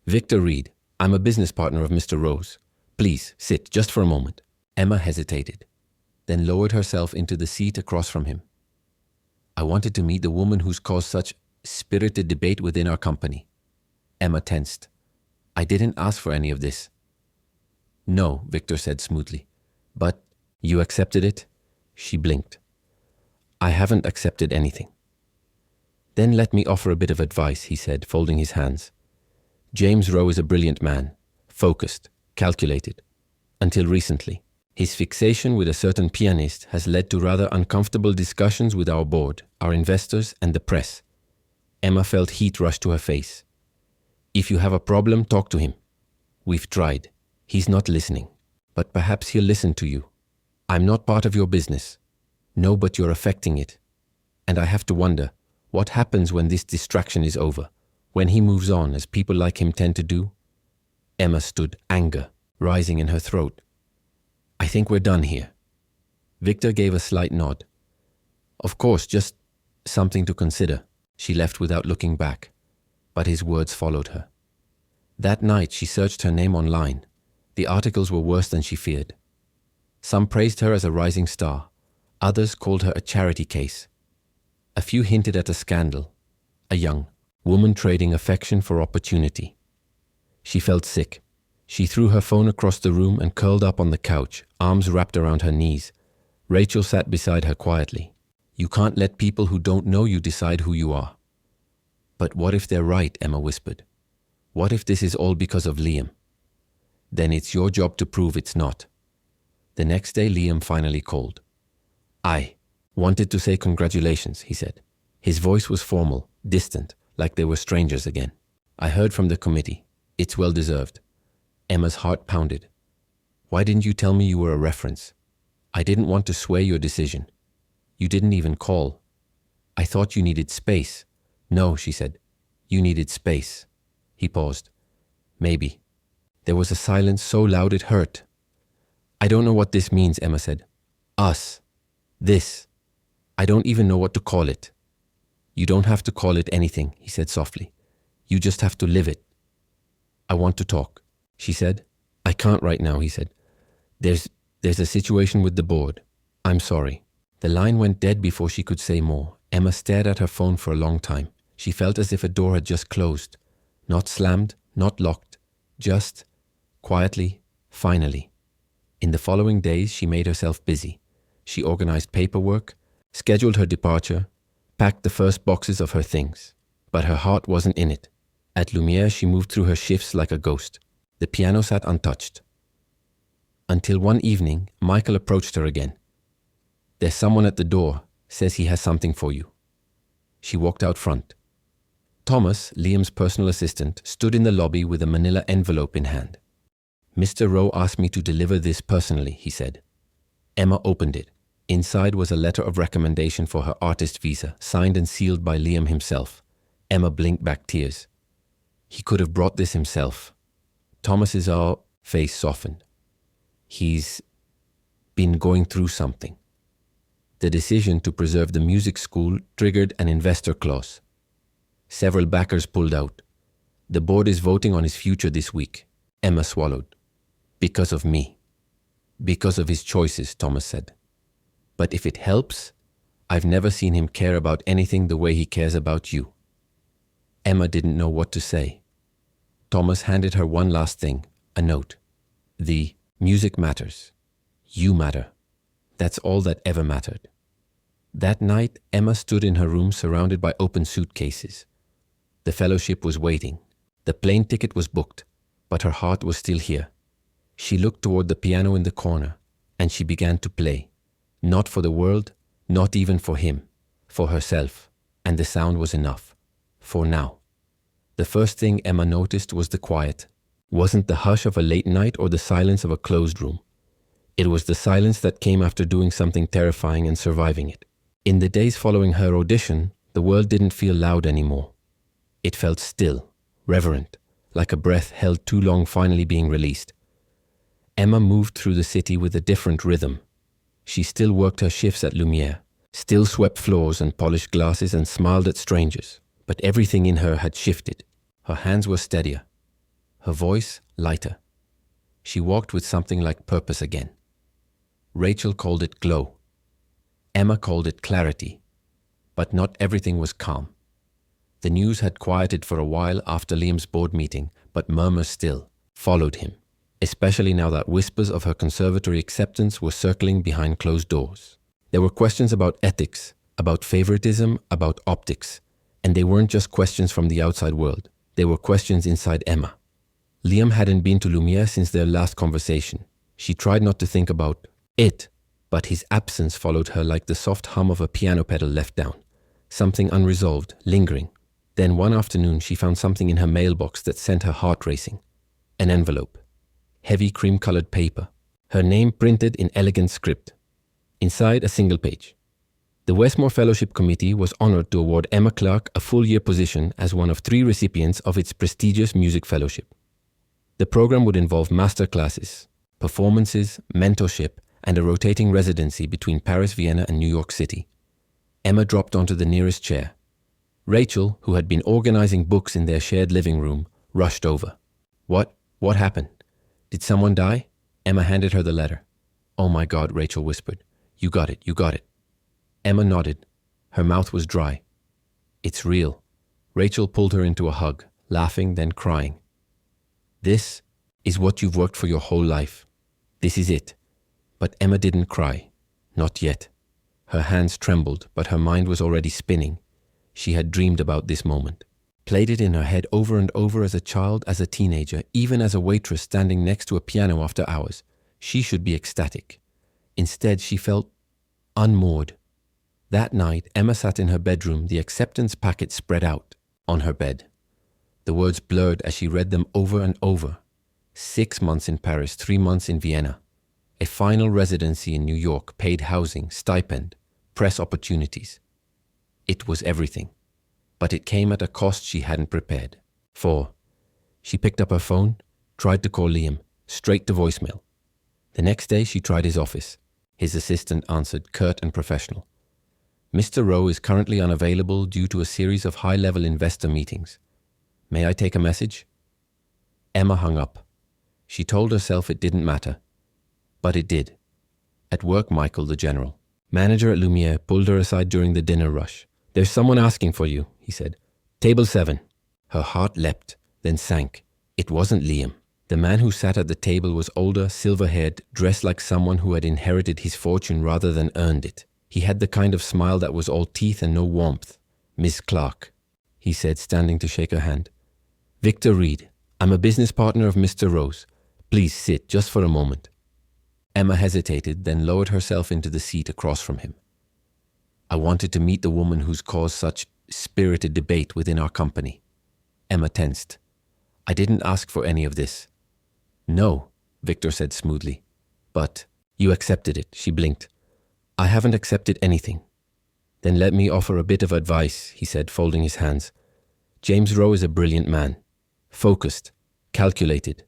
Victor Reed, I'm a business partner of Mr. Rowe's. Please, sit, just for a moment. Emma hesitated, then lowered herself into the seat across from him. I wanted to meet the woman who's caused such spirited debate within our company. Emma tensed. I didn't ask for any of this. No, Victor said smoothly. But you accepted it? She blinked. I haven't accepted anything. Then let me offer a bit of advice, he said, folding his hands. James Rowe is a brilliant man, focused, calculated. Until recently, his fixation with a certain pianist has led to rather uncomfortable discussions with our board, our investors, and the press. Emma felt heat rush to her face. If you have a problem, talk to him. We've tried. He's not listening. But perhaps he'll listen to you. I'm not part of your business. No, but you're affecting it. And I have to wonder, what happens when this distraction is over? When he moves on, as people like him tend to do? Emma stood, anger rising in her throat. I think we're done here. Victor gave a slight nod. Of course, just something to consider. She left without looking back, but his words followed her. That night she searched her name online. The articles were worse than she feared. Some praised her as a rising star. Others called her a charity case. A few hinted at a scandal. A young woman trading affection for opportunity. She felt sick. She threw her phone across the room and curled up on the couch, arms wrapped around her knees. Rachel sat beside her quietly. You can't let people who don't know you decide who you are. But what if they're right, Emma whispered. What if this is all because of Liam? Then it's your job to prove it's not. The next day Liam finally called. I wanted to say congratulations, he said. His voice was formal, distant, like they were strangers again. I heard from the committee. It's well deserved. Emma's heart pounded. Why didn't you tell me you were a reference? I didn't want to sway your decision. You didn't even call. I thought you needed space. No, she said. You needed space. He paused. Maybe. There was a silence so loud it hurt. I don't know what this means, Emma said. Us. This. I don't even know what to call it. You don't have to call it anything, he said softly. You just have to live it. I want to talk, she said. I can't right now, he said. There's a situation with the board. I'm sorry. The line went dead before she could say more. Emma stared at her phone for a long time. She felt as if a door had just closed. Not slammed, not locked. Just, quietly, finally. In the following days, she made herself busy. She organized paperwork, scheduled her departure, packed the first boxes of her things. But her heart wasn't in it. At Lumiere, she moved through her shifts like a ghost. The piano sat untouched. Until one evening, Michael approached her again. There's someone at the door, says he has something for you. She walked out front. Thomas, Liam's personal assistant, stood in the lobby with a manila envelope in hand. Mr. Rowe asked me to deliver this personally, he said. Emma opened it. Inside was a letter of recommendation for her artist visa, signed and sealed by Liam himself. Emma blinked back tears. He could have brought this himself. Thomas's face softened. He's been going through something. The decision to preserve the music school triggered an investor clause. Several backers pulled out. The board is voting on his future this week. Emma swallowed. Because of me. Because of his choices, Thomas said. But if it helps, I've never seen him care about anything the way he cares about you. Emma didn't know what to say. Thomas handed her one last thing, a note. The music matters. You matter. That's all that ever mattered. That night, Emma stood in her room surrounded by open suitcases. The fellowship was waiting. The plane ticket was booked, but her heart was still here. She looked toward the piano in the corner, and she began to play. Not for the world, not even for him, for herself, and the sound was enough. For now. The first thing Emma noticed was the quiet. Wasn't the hush of a late night or the silence of a closed room. It was the silence that came after doing something terrifying and surviving it. In the days following her audition, the world didn't feel loud anymore. It felt still, reverent, like a breath held too long finally being released. Emma moved through the city with a different rhythm. She still worked her shifts at Lumiere, still swept floors and polished glasses and smiled at strangers, but everything in her had shifted. Her hands were steadier, her voice lighter. She walked with something like purpose again. Rachel called it glow. Emma called it clarity. But not everything was calm. The news had quieted for a while after Liam's board meeting, but murmurs still followed him, especially now that whispers of her conservatory acceptance were circling behind closed doors. There were questions about ethics, about favoritism, about optics, and they weren't just questions from the outside world. They were questions inside Emma. Liam hadn't been to Lumiere since their last conversation. She tried not to think about it, but his absence followed her like the soft hum of a piano pedal left down. Something unresolved, lingering. Then one afternoon she found something in her mailbox that sent her heart racing. An envelope. Heavy cream-colored paper. Her name printed in elegant script. Inside, a single page. The Westmore Fellowship Committee was honored to award Emma Clark a full-year position as one of 3 recipients of its prestigious music fellowship. The program would involve master classes, performances, mentorship, and a rotating residency between Paris, Vienna, and New York City. Emma dropped onto the nearest chair. Rachel, who had been organizing books in their shared living room, rushed over. What happened? Did someone die? Emma handed her the letter. Oh my God, Rachel whispered. You got it. Emma nodded. Her mouth was dry. It's real. Rachel pulled her into a hug, laughing, then crying. This is what you've worked for your whole life. This is it. But Emma didn't cry. Not yet. Her hands trembled, but her mind was already spinning. She had dreamed about this moment. Played it in her head over and over as a child, as a teenager, even as a waitress standing next to a piano after hours. She should be ecstatic. Instead, she felt unmoored. That night, Emma sat in her bedroom, the acceptance packet spread out on her bed. The words blurred as she read them over and over. 6 months in Paris, 3 months in Vienna. A final residency in New York, paid housing, stipend, press opportunities. It was everything. But it came at a cost she hadn't prepared for. She picked up her phone, tried to call Liam, straight to voicemail. The next day she tried his office. His assistant answered, curt and professional. Mr. Rowe is currently unavailable due to a series of high-level investor meetings. May I take a message? Emma hung up. She told herself it didn't matter. But it did. At work, Michael, the general, manager at Lumiere, pulled her aside during the dinner rush. There's someone asking for you, he said. Table 7. Her heart leapt, then sank. It wasn't Liam. The man who sat at the table was older, silver-haired, dressed like someone who had inherited his fortune rather than earned it. He had the kind of smile that was all teeth and no warmth. Miss Clark, he said, standing to shake her hand. Victor Reed, I'm a business partner of Mr. Rowe's. Please sit, just for a moment. Emma hesitated, then lowered herself into the seat across from him. I wanted to meet the woman who's caused such spirited debate within our company. Emma tensed. I didn't ask for any of this. No, Victor said smoothly. But you accepted it, she blinked. I haven't accepted anything. Then let me offer a bit of advice, he said, folding his hands. James Rowe is a brilliant man. Focused, calculated,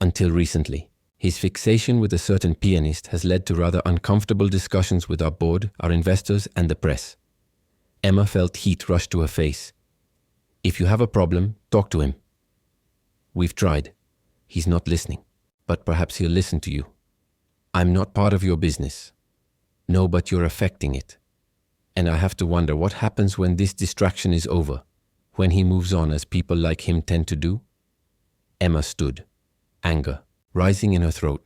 Until recently. His fixation with a certain pianist has led to rather uncomfortable discussions with our board, our investors, and the press. Emma felt heat rush to her face. If you have a problem, talk to him. We've tried. He's not listening. But perhaps he'll listen to you. I'm not part of your business. No, but you're affecting it. And I have to wonder what happens when this distraction is over, when he moves on as people like him tend to do. Emma stood, anger rising in her throat.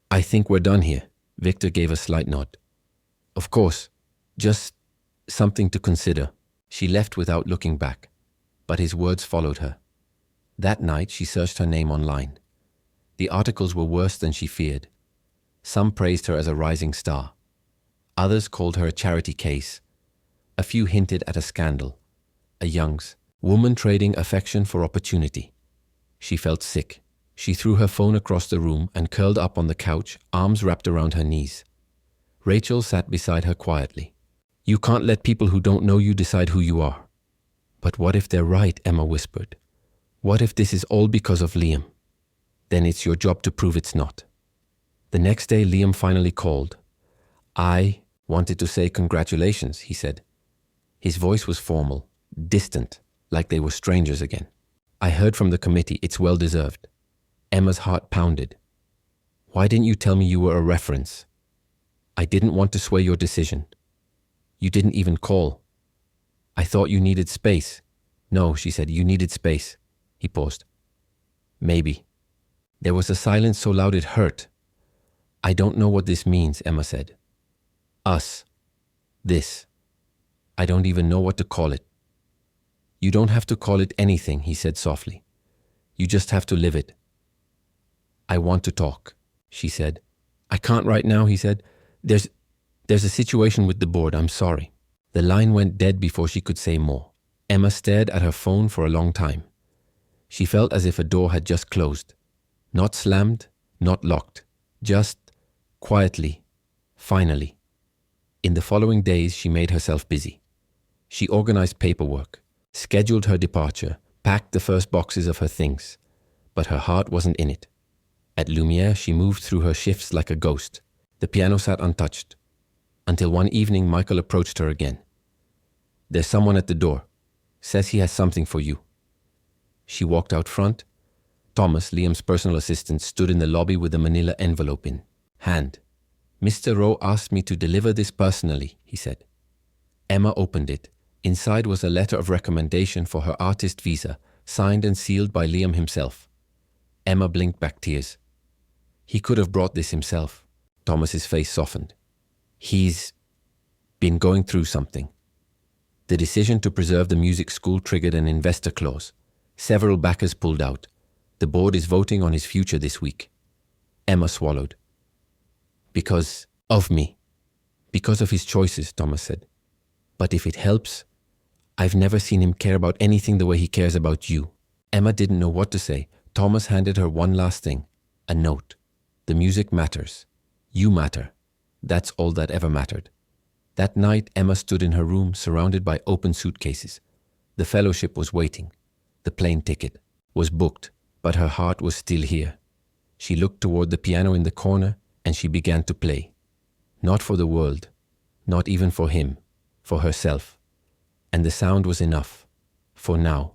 I think we're done here. Victor gave a slight nod. Of course, just something to consider. She left without looking back, but his words followed her. That night she searched her name online. The articles were worse than she feared. Some praised her as a rising star. Others called her a charity case. A few hinted at a scandal. A Young's woman trading affection for opportunity. She felt sick. She threw her phone across the room and curled up on the couch, arms wrapped around her knees. Rachel sat beside her quietly. You can't let people who don't know you decide who you are. But what if they're right, Emma whispered. What if this is all because of Liam? Then it's your job to prove it's not. The next day, Liam finally called. I wanted to say congratulations, he said. His voice was formal, distant, like they were strangers again. I heard from the committee, it's well deserved. Emma's heart pounded. Why didn't you tell me you were a reference? I didn't want to sway your decision. You didn't even call. I thought you needed space. No, she said, you needed space. He paused. Maybe. There was a silence so loud it hurt. I don't know what this means, Emma said. Us. This. I don't even know what to call it. You don't have to call it anything, he said softly. You just have to live it. I want to talk, she said. I can't right now, he said. There's a situation with the board, I'm sorry. The line went dead before she could say more. Emma stared at her phone for a long time. She felt as if a door had just closed. Not slammed, not locked. Just quietly, finally. In the following days, she made herself busy. She organized paperwork, scheduled her departure, packed the first boxes of her things. But her heart wasn't in it. At Lumiere, she moved through her shifts like a ghost. The piano sat untouched. Until one evening, Michael approached her again. There's someone at the door. Says he has something for you. She walked out front. Thomas, Liam's personal assistant, stood in the lobby with a manila envelope in hand. Mr. Rowe asked me to deliver this personally, he said. Emma opened it. Inside was a letter of recommendation for her artist visa, signed and sealed by Liam himself. Emma blinked back tears. He could have brought this himself. Thomas's face softened. He's been going through something. The decision to preserve the music school triggered an investor clause. Several backers pulled out. The board is voting on his future this week. Emma swallowed. Because of me. Because of his choices, Thomas said. But if it helps, I've never seen him care about anything the way he cares about you. Emma didn't know what to say. Thomas handed her one last thing. A note. The music matters. You matter. That's all that ever mattered. That night, Emma stood in her room surrounded by open suitcases. The fellowship was waiting. The plane ticket was booked, but her heart was still here. She looked toward the piano in the corner and she began to play. Not for the world, not even for him, for herself. And the sound was enough. For now.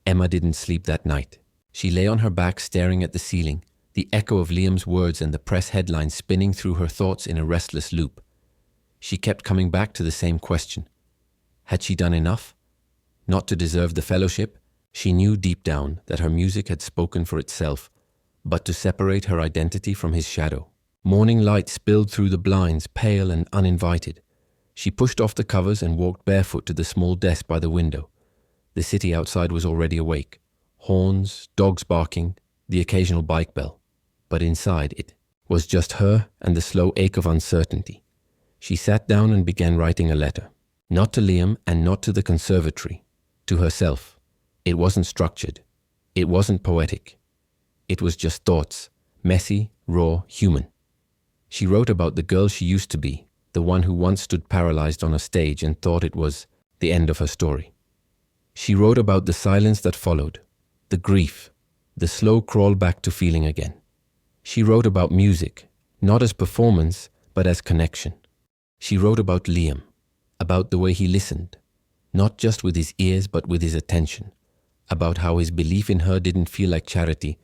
Emma didn't sleep that night. She lay on her back staring at the ceiling, the echo of Liam's words and the press headlines spinning through her thoughts in a restless loop. She kept coming back to the same question. Had she done enough? Not to deserve the fellowship? She knew deep down that her music had spoken for itself, but to separate her identity from his shadow. Morning light spilled through the blinds, pale and uninvited. She pushed off the covers and walked barefoot to the small desk by the window. The city outside was already awake. Horns, dogs barking, the occasional bike bell. But inside it was just her and the slow ache of uncertainty. She sat down and began writing a letter. Not to Liam and not to the conservatory. To herself. It wasn't structured. It wasn't poetic. It was just thoughts, messy, raw, human. She wrote about the girl she used to be, the one who once stood paralyzed on a stage and thought it was the end of her story. She wrote about the silence that followed, the grief, the slow crawl back to feeling again. She wrote about music, not as performance, but as connection. She wrote about Liam, about the way he listened, not just with his ears but with his attention, about how his belief in her didn't feel like charity,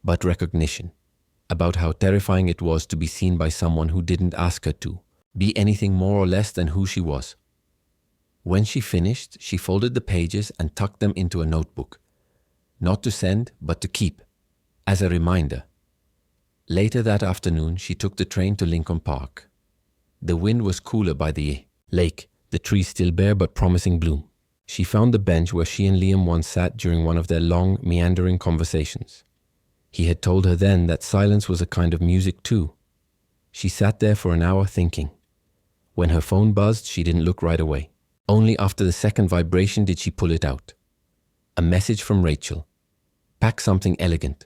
but recognition, about how terrifying it was to be seen by someone who didn't ask her to, be anything more or less than who she was. When she finished, she folded the pages and tucked them into a notebook, not to send, but to keep, as a reminder. Later that afternoon, she took the train to Lincoln Park. The wind was cooler by the lake, the trees still bare but promising bloom. She found the bench where she and Liam once sat during one of their long, meandering conversations. He had told her then that silence was a kind of music too. She sat there for an hour thinking. When her phone buzzed, she didn't look right away. Only after the second vibration did she pull it out. A message from Rachel. Pack something elegant.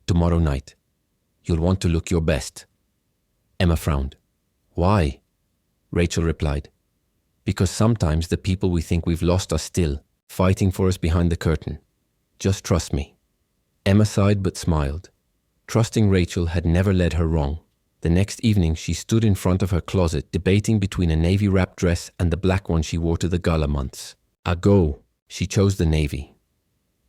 Tomorrow night. You'll want to look your best. Emma frowned. Why? Rachel replied. Because sometimes the people we think we've lost are still fighting for us behind the curtain. Just trust me. Emma sighed but smiled. Trusting Rachel had never led her wrong. The next evening she stood in front of her closet debating between a navy wrap dress and the black one she wore to the gala months. She chose the navy.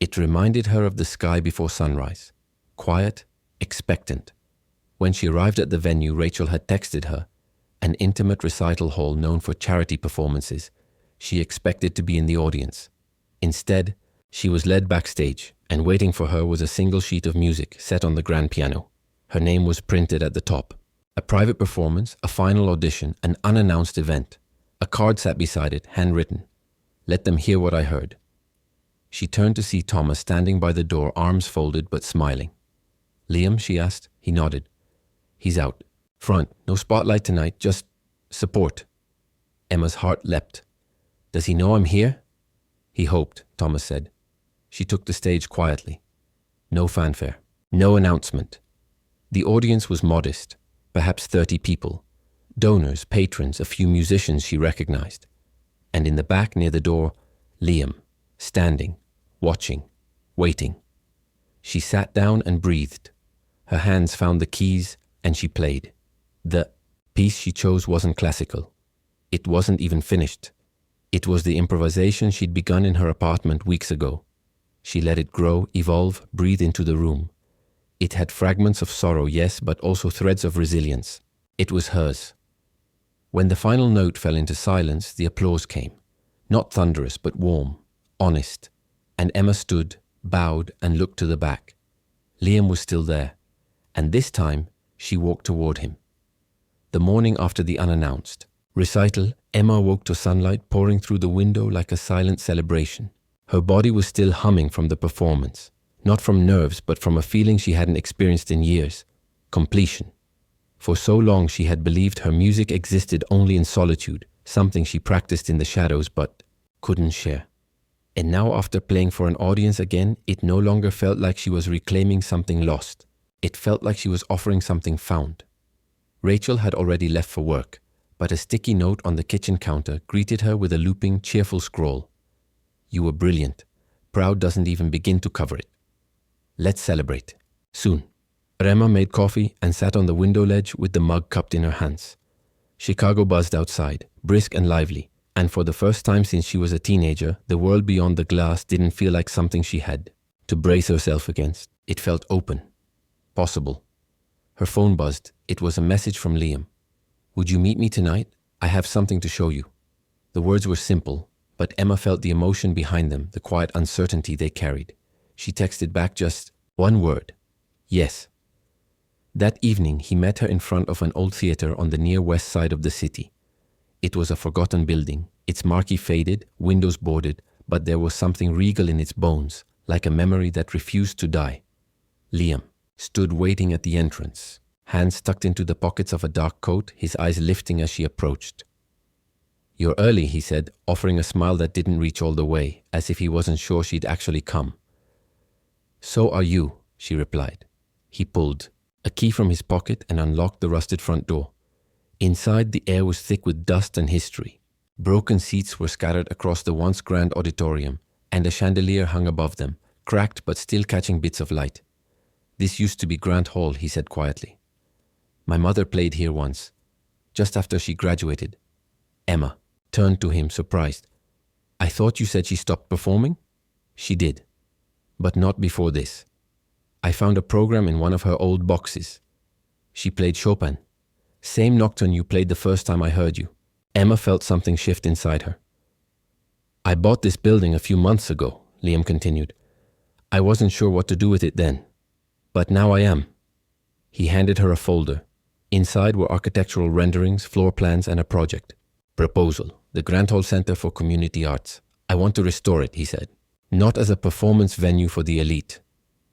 It reminded her of the sky before sunrise. Quiet, expectant. When she arrived at the venue, Rachel had texted her, an intimate recital hall known for charity performances. She expected to be in the audience. Instead, she was led backstage, and waiting for her was a single sheet of music set on the grand piano. Her name was printed at the top. A private performance, a final audition, an unannounced event. A card sat beside it, handwritten. Let them hear what I heard. She turned to see Thomas standing by the door, arms folded but smiling. Liam, she asked. He nodded. He's out. Front. No spotlight tonight, just support. Emma's heart leapt. Does he know I'm here? He hoped, Thomas said. She took the stage quietly. No fanfare. No announcement. The audience was modest, perhaps 30 people. Donors, patrons, a few musicians she recognized. And in the back near the door, Liam, standing, watching, waiting. She sat down and breathed. Her hands found the keys and she played. The piece she chose wasn't classical. It wasn't even finished. It was the improvisation she'd begun in her apartment weeks ago. She let it grow, evolve, breathe into the room. It had fragments of sorrow, yes, but also threads of resilience. It was hers. When the final note fell into silence, the applause came. Not thunderous, but warm, honest. And Emma stood, bowed, and looked to the back. Liam was still there. And this time, she walked toward him. The morning after the unannounced recital, Emma woke to sunlight pouring through the window like a silent celebration. Her body was still humming from the performance, not from nerves, but from a feeling she hadn't experienced in years, completion. For so long she had believed her music existed only in solitude, something she practiced in the shadows but couldn't share. And now after playing for an audience again, it no longer felt like she was reclaiming something lost. It felt like she was offering something found. Rachel had already left for work, but a sticky note on the kitchen counter greeted her with a looping, cheerful scroll. You were brilliant. Proud doesn't even begin to cover it. Let's celebrate. Soon. Emma made coffee and sat on the window ledge with the mug cupped in her hands. Chicago buzzed outside, brisk and lively, and for the first time since she was a teenager, the world beyond the glass didn't feel like something she had to brace herself against. It felt open. Possible. Her phone buzzed. It was a message from Liam. Would you meet me tonight? I have something to show you. The words were simple, but Emma felt the emotion behind them, the quiet uncertainty they carried. She texted back just one word. Yes. That evening, he met her in front of an old theater on the near west side of the city. It was a forgotten building, its marquee faded, windows boarded, but there was something regal in its bones, like a memory that refused to die. Liam stood waiting at the entrance, hands tucked into the pockets of a dark coat, his eyes lifting as she approached. You're early, he said, offering a smile that didn't reach all the way, as if he wasn't sure she'd actually come. So are you, she replied. He pulled a key from his pocket and unlocked the rusted front door. Inside, the air was thick with dust and history. Broken seats were scattered across the once grand auditorium, and a chandelier hung above them, cracked but still catching bits of light. This used to be Grant Hall, he said quietly. My mother played here once, just after she graduated. Emma turned to him, surprised. I thought you said she stopped performing? She did, but not before this. I found a program in one of her old boxes. She played Chopin. Same nocturne you played the first time I heard you. Emma felt something shift inside her. I bought this building a few months ago, Liam continued. I wasn't sure what to do with it then, but now I am. He handed her a folder. Inside were architectural renderings, floor plans, and a project. Proposal, the Grant Hall Center for Community Arts. I want to restore it, he said. Not as a performance venue for the elite,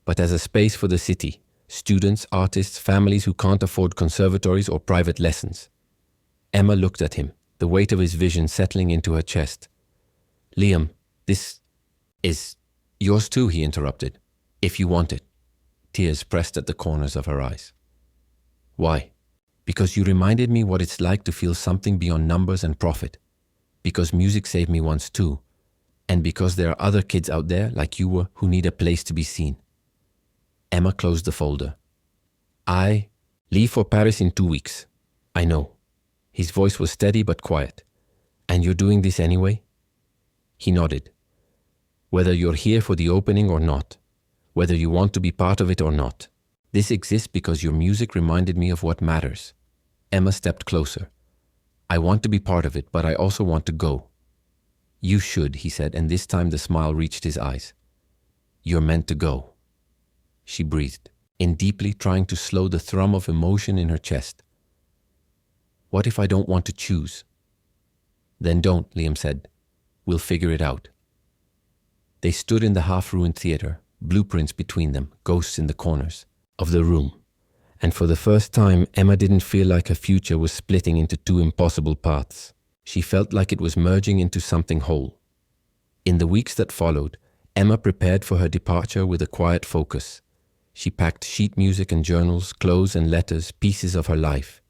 but as a space for the city, students, artists, families who can't afford conservatories or private lessons. Emma looked at him, the weight of his vision settling into her chest. Liam, this is yours too, he interrupted. If you want it. Tears pressed at the corners of her eyes. Why? Because you reminded me what it's like to feel something beyond numbers and profit. Because music saved me once too. And because there are other kids out there, like you were, who need a place to be seen. Emma closed the folder. I leave for Paris in 2 weeks. I know. His voice was steady but quiet. And you're doing this anyway? He nodded. Whether you're here for the opening or not, whether you want to be part of it or not, this exists because your music reminded me of what matters. Emma stepped closer. I want to be part of it, but I also want to go. You should, he said, and this time the smile reached his eyes. You're meant to go. She breathed, in deeply, trying to slow the thrum of emotion in her chest. What if I don't want to choose? Then don't, Liam said. We'll figure it out. They stood in the half-ruined theater, blueprints between them, ghosts in the corners of the room. And for the first time, Emma didn't feel like her future was splitting into two impossible paths. She felt like it was merging into something whole. In the weeks that followed, Emma prepared for her departure with a quiet focus. She packed sheet music and journals, clothes and letters, pieces of her life.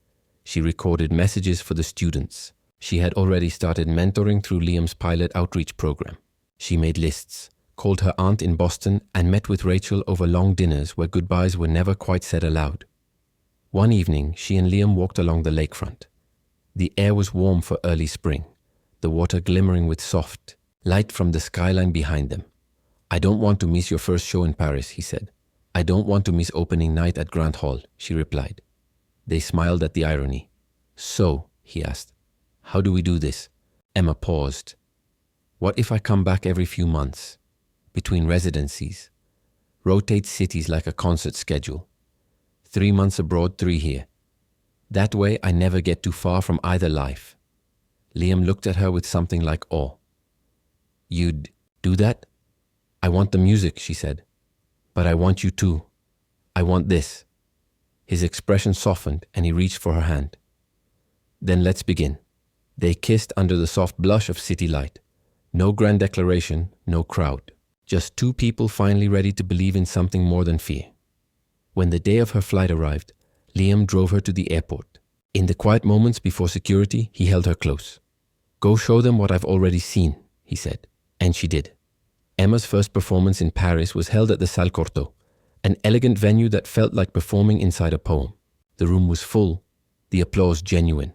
She recorded messages for the students. She had already started mentoring through Liam's pilot outreach program. She made lists, called her aunt in Boston, and met with Rachel over long dinners where goodbyes were never quite said aloud. One evening, she and Liam walked along the lakefront. The air was warm for early spring, the water glimmering with soft light from the skyline behind them. I don't want to miss your first show in Paris, he said. I don't want to miss opening night at Grant Hall, she replied. They smiled at the irony. So, he asked, how do we do this? Emma paused. What if I come back every few months, between residencies, rotate cities like a concert schedule, 3 months abroad, 3 here. That way I never get too far from either life. Liam looked at her with something like awe. You'd do that? I want the music, she said. But I want you too. I want this. His expression softened and he reached for her hand. Then let's begin. They kissed under the soft blush of city light. No grand declaration, no crowd. Just two people finally ready to believe in something more than fear. When the day of her flight arrived, Liam drove her to the airport. In the quiet moments before security, he held her close. Go show them what I've already seen, he said. And she did. Emma's first performance in Paris was held at the Salle Cortot, an elegant venue that felt like performing inside a poem. The room was full, the applause genuine.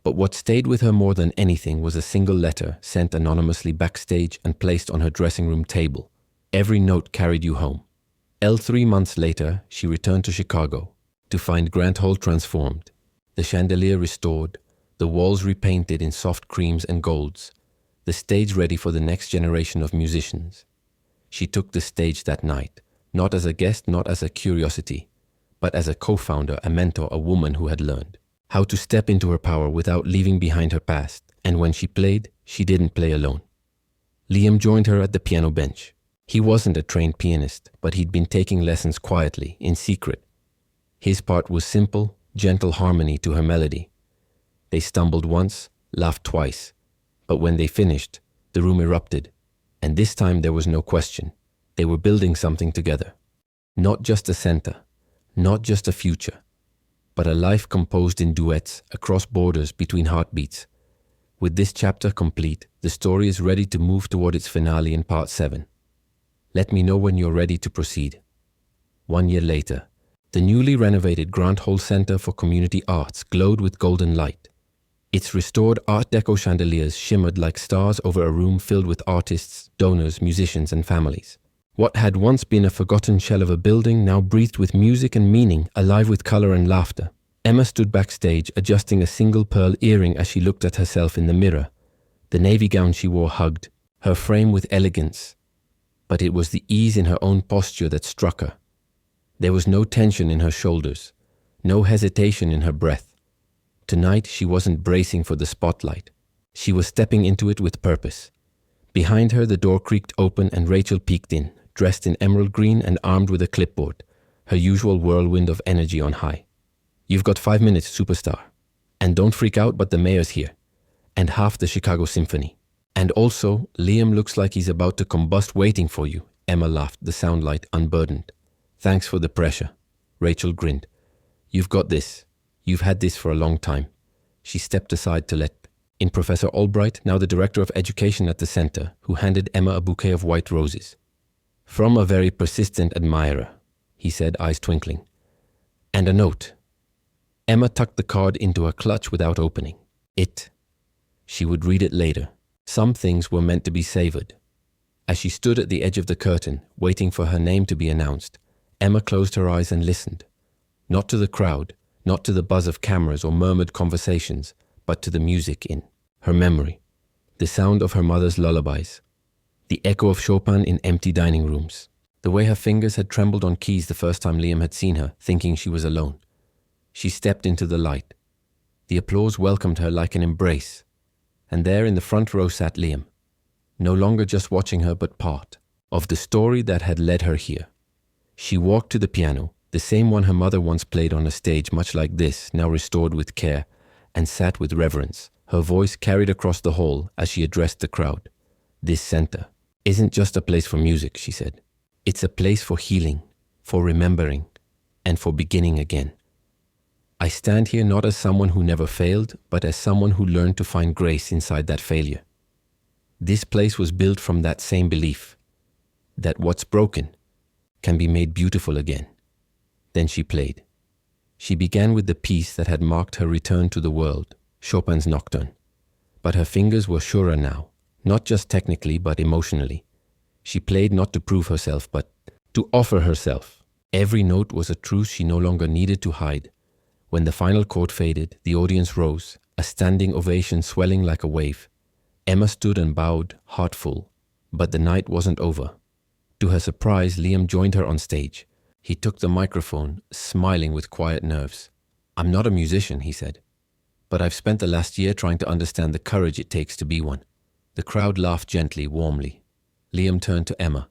But what stayed with her more than anything was a single letter sent anonymously backstage and placed on her dressing room table. Every note carried you home. 3 months later, she returned to Chicago to find Grant Hall transformed, the chandelier restored, the walls repainted in soft creams and golds, the stage ready for the next generation of musicians. She took the stage that night, not as a guest, not as a curiosity, but as a co-founder, a mentor, a woman who had learned how to step into her power without leaving behind her past. And when she played, she didn't play alone. Liam joined her at the piano bench. He wasn't a trained pianist, but he'd been taking lessons quietly, in secret. His part was simple, gentle harmony to her melody. They stumbled once, laughed twice, but when they finished, the room erupted. And this time there was no question. They were building something together. Not just a center, not just a future, but a life composed in duets across borders between heartbeats. With this chapter complete, the story is ready to move toward its finale in part 7. Let me know when you're ready to proceed. 1 year later. The newly renovated Grant Hall Center for Community Arts glowed with golden light. Its restored Art Deco chandeliers shimmered like stars over a room filled with artists, donors, musicians, and families. What had once been a forgotten shell of a building now breathed with music and meaning, alive with color and laughter. Emma stood backstage, adjusting a single pearl earring as she looked at herself in the mirror. The navy gown she wore hugged her frame with elegance, but it was the ease in her own posture that struck her. There was no tension in her shoulders, no hesitation in her breath. Tonight she wasn't bracing for the spotlight. She was stepping into it with purpose. Behind her the door creaked open and Rachel peeked in, dressed in emerald green and armed with a clipboard, her usual whirlwind of energy on high. "You've got 5 minutes, superstar. And don't freak out, but the mayor's here. And half the Chicago Symphony. And also, Liam looks like he's about to combust waiting for you." Emma laughed, the soundlight unburdened. "Thanks for the pressure." Rachel grinned. "You've got this. You've had this for a long time." She stepped aside to let in Professor Albright, now the Director of Education at the center, who handed Emma a bouquet of white roses. "From a very persistent admirer," he said, eyes twinkling. "And a note." Emma tucked the card into her clutch without opening. She would read it later. Some things were meant to be savored. As she stood at the edge of the curtain, waiting for her name to be announced, Emma closed her eyes and listened. Not to the crowd, not to the buzz of cameras or murmured conversations, but to the music in her memory. The sound of her mother's lullabies. The echo of Chopin in empty dining rooms. The way her fingers had trembled on keys the first time Liam had seen her, thinking she was alone. She stepped into the light. The applause welcomed her like an embrace. And there in the front row sat Liam, no longer just watching her but part of the story that had led her here. She walked to the piano, the same one her mother once played on a stage much like this, now restored with care, and sat with reverence. Her voice carried across the hall as she addressed the crowd. "This center isn't just a place for music," she said. "It's a place for healing, for remembering, and for beginning again. I stand here not as someone who never failed, but as someone who learned to find grace inside that failure. This place was built from that same belief, that what's broken can be made beautiful again." Then she played. She began with the piece that had marked her return to the world, Chopin's Nocturne. But her fingers were surer now, not just technically but emotionally. She played not to prove herself, but to offer herself. Every note was a truth she no longer needed to hide. When the final chord faded, the audience rose, a standing ovation swelling like a wave. Emma stood and bowed, heart full. But the night wasn't over. To her surprise, Liam joined her on stage. He took the microphone, smiling with quiet nerves. "I'm not a musician," he said, "but I've spent the last year trying to understand the courage it takes to be one." The crowd laughed gently, warmly. Liam turned to Emma.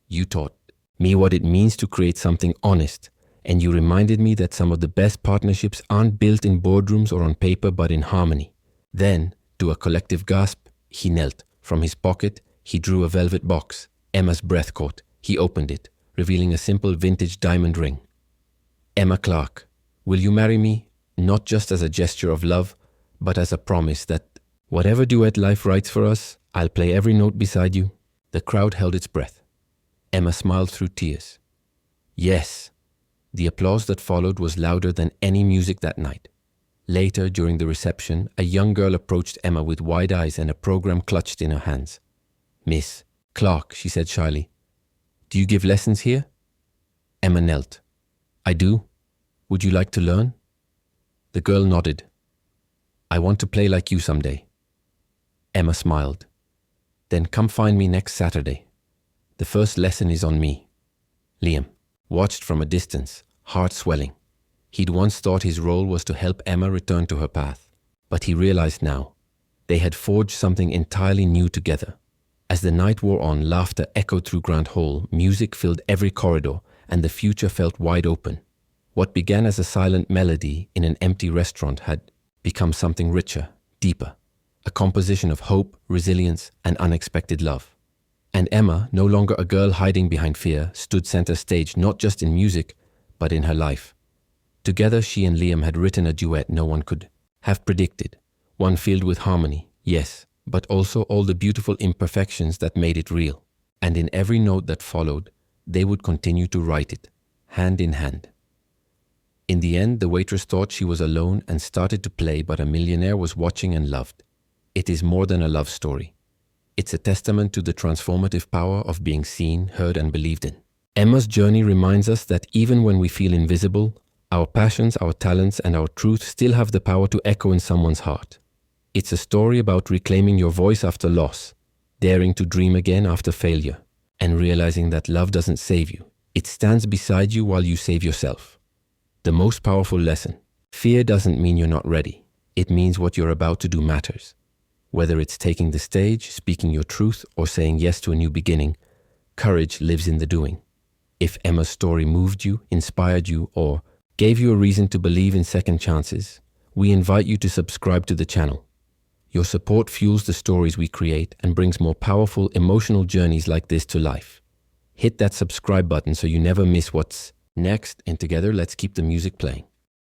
"You taught me what it means to create something honest, and you reminded me that some of the best partnerships aren't built in boardrooms or on paper but in harmony." Then, to a collective gasp, he knelt. From his pocket, he drew a velvet box. Emma's breath caught. He opened it, revealing a simple vintage diamond ring. "Emma Clark, will you marry me, not just as a gesture of love, but as a promise that whatever duet life writes for us, I'll play every note beside you?" The crowd held its breath. Emma smiled through tears. "Yes." The applause that followed was louder than any music that night. Later, during the reception, a young girl approached Emma with wide eyes and a program clutched in her hands. "Miss Clark," she said shyly, "do you give lessons here?" Emma knelt. "I do. Would you like to learn?" The girl nodded. "I want to play like you someday." Emma smiled. "Then come find me next Saturday. The first lesson is on me." Liam watched from a distance, heart swelling. He'd once thought his role was to help Emma return to her path, but he realized now they had forged something entirely new together. As the night wore on, laughter echoed through Grant Hall, music filled every corridor, and the future felt wide open. What began as a silent melody in an empty restaurant had become something richer, deeper, a composition of hope, resilience, and unexpected love. And Emma, no longer a girl hiding behind fear, stood center stage not just in music, but in her life. Together she and Liam had written a duet no one could have predicted, one filled with harmony, yes, but also all the beautiful imperfections that made it real. And in every note that followed, they would continue to write it, hand in hand. In the end, the waitress thought she was alone and started to play, but a millionaire was watching and loved. It is more than a love story. It's a testament to the transformative power of being seen, heard, and believed in. Emma's journey reminds us that even when we feel invisible, our passions, our talents, and our truth still have the power to echo in someone's heart. It's a story about reclaiming your voice after loss, daring to dream again after failure, and realizing that love doesn't save you. It stands beside you while you save yourself. The most powerful lesson: fear doesn't mean you're not ready. It means what you're about to do matters. Whether it's taking the stage, speaking your truth, or saying yes to a new beginning, courage lives in the doing. If Emma's story moved you, inspired you, or gave you a reason to believe in second chances, we invite you to subscribe to the channel. Your support fuels the stories we create and brings more powerful, emotional journeys like this to life. Hit that subscribe button so you never miss what's next, and together let's keep the music playing.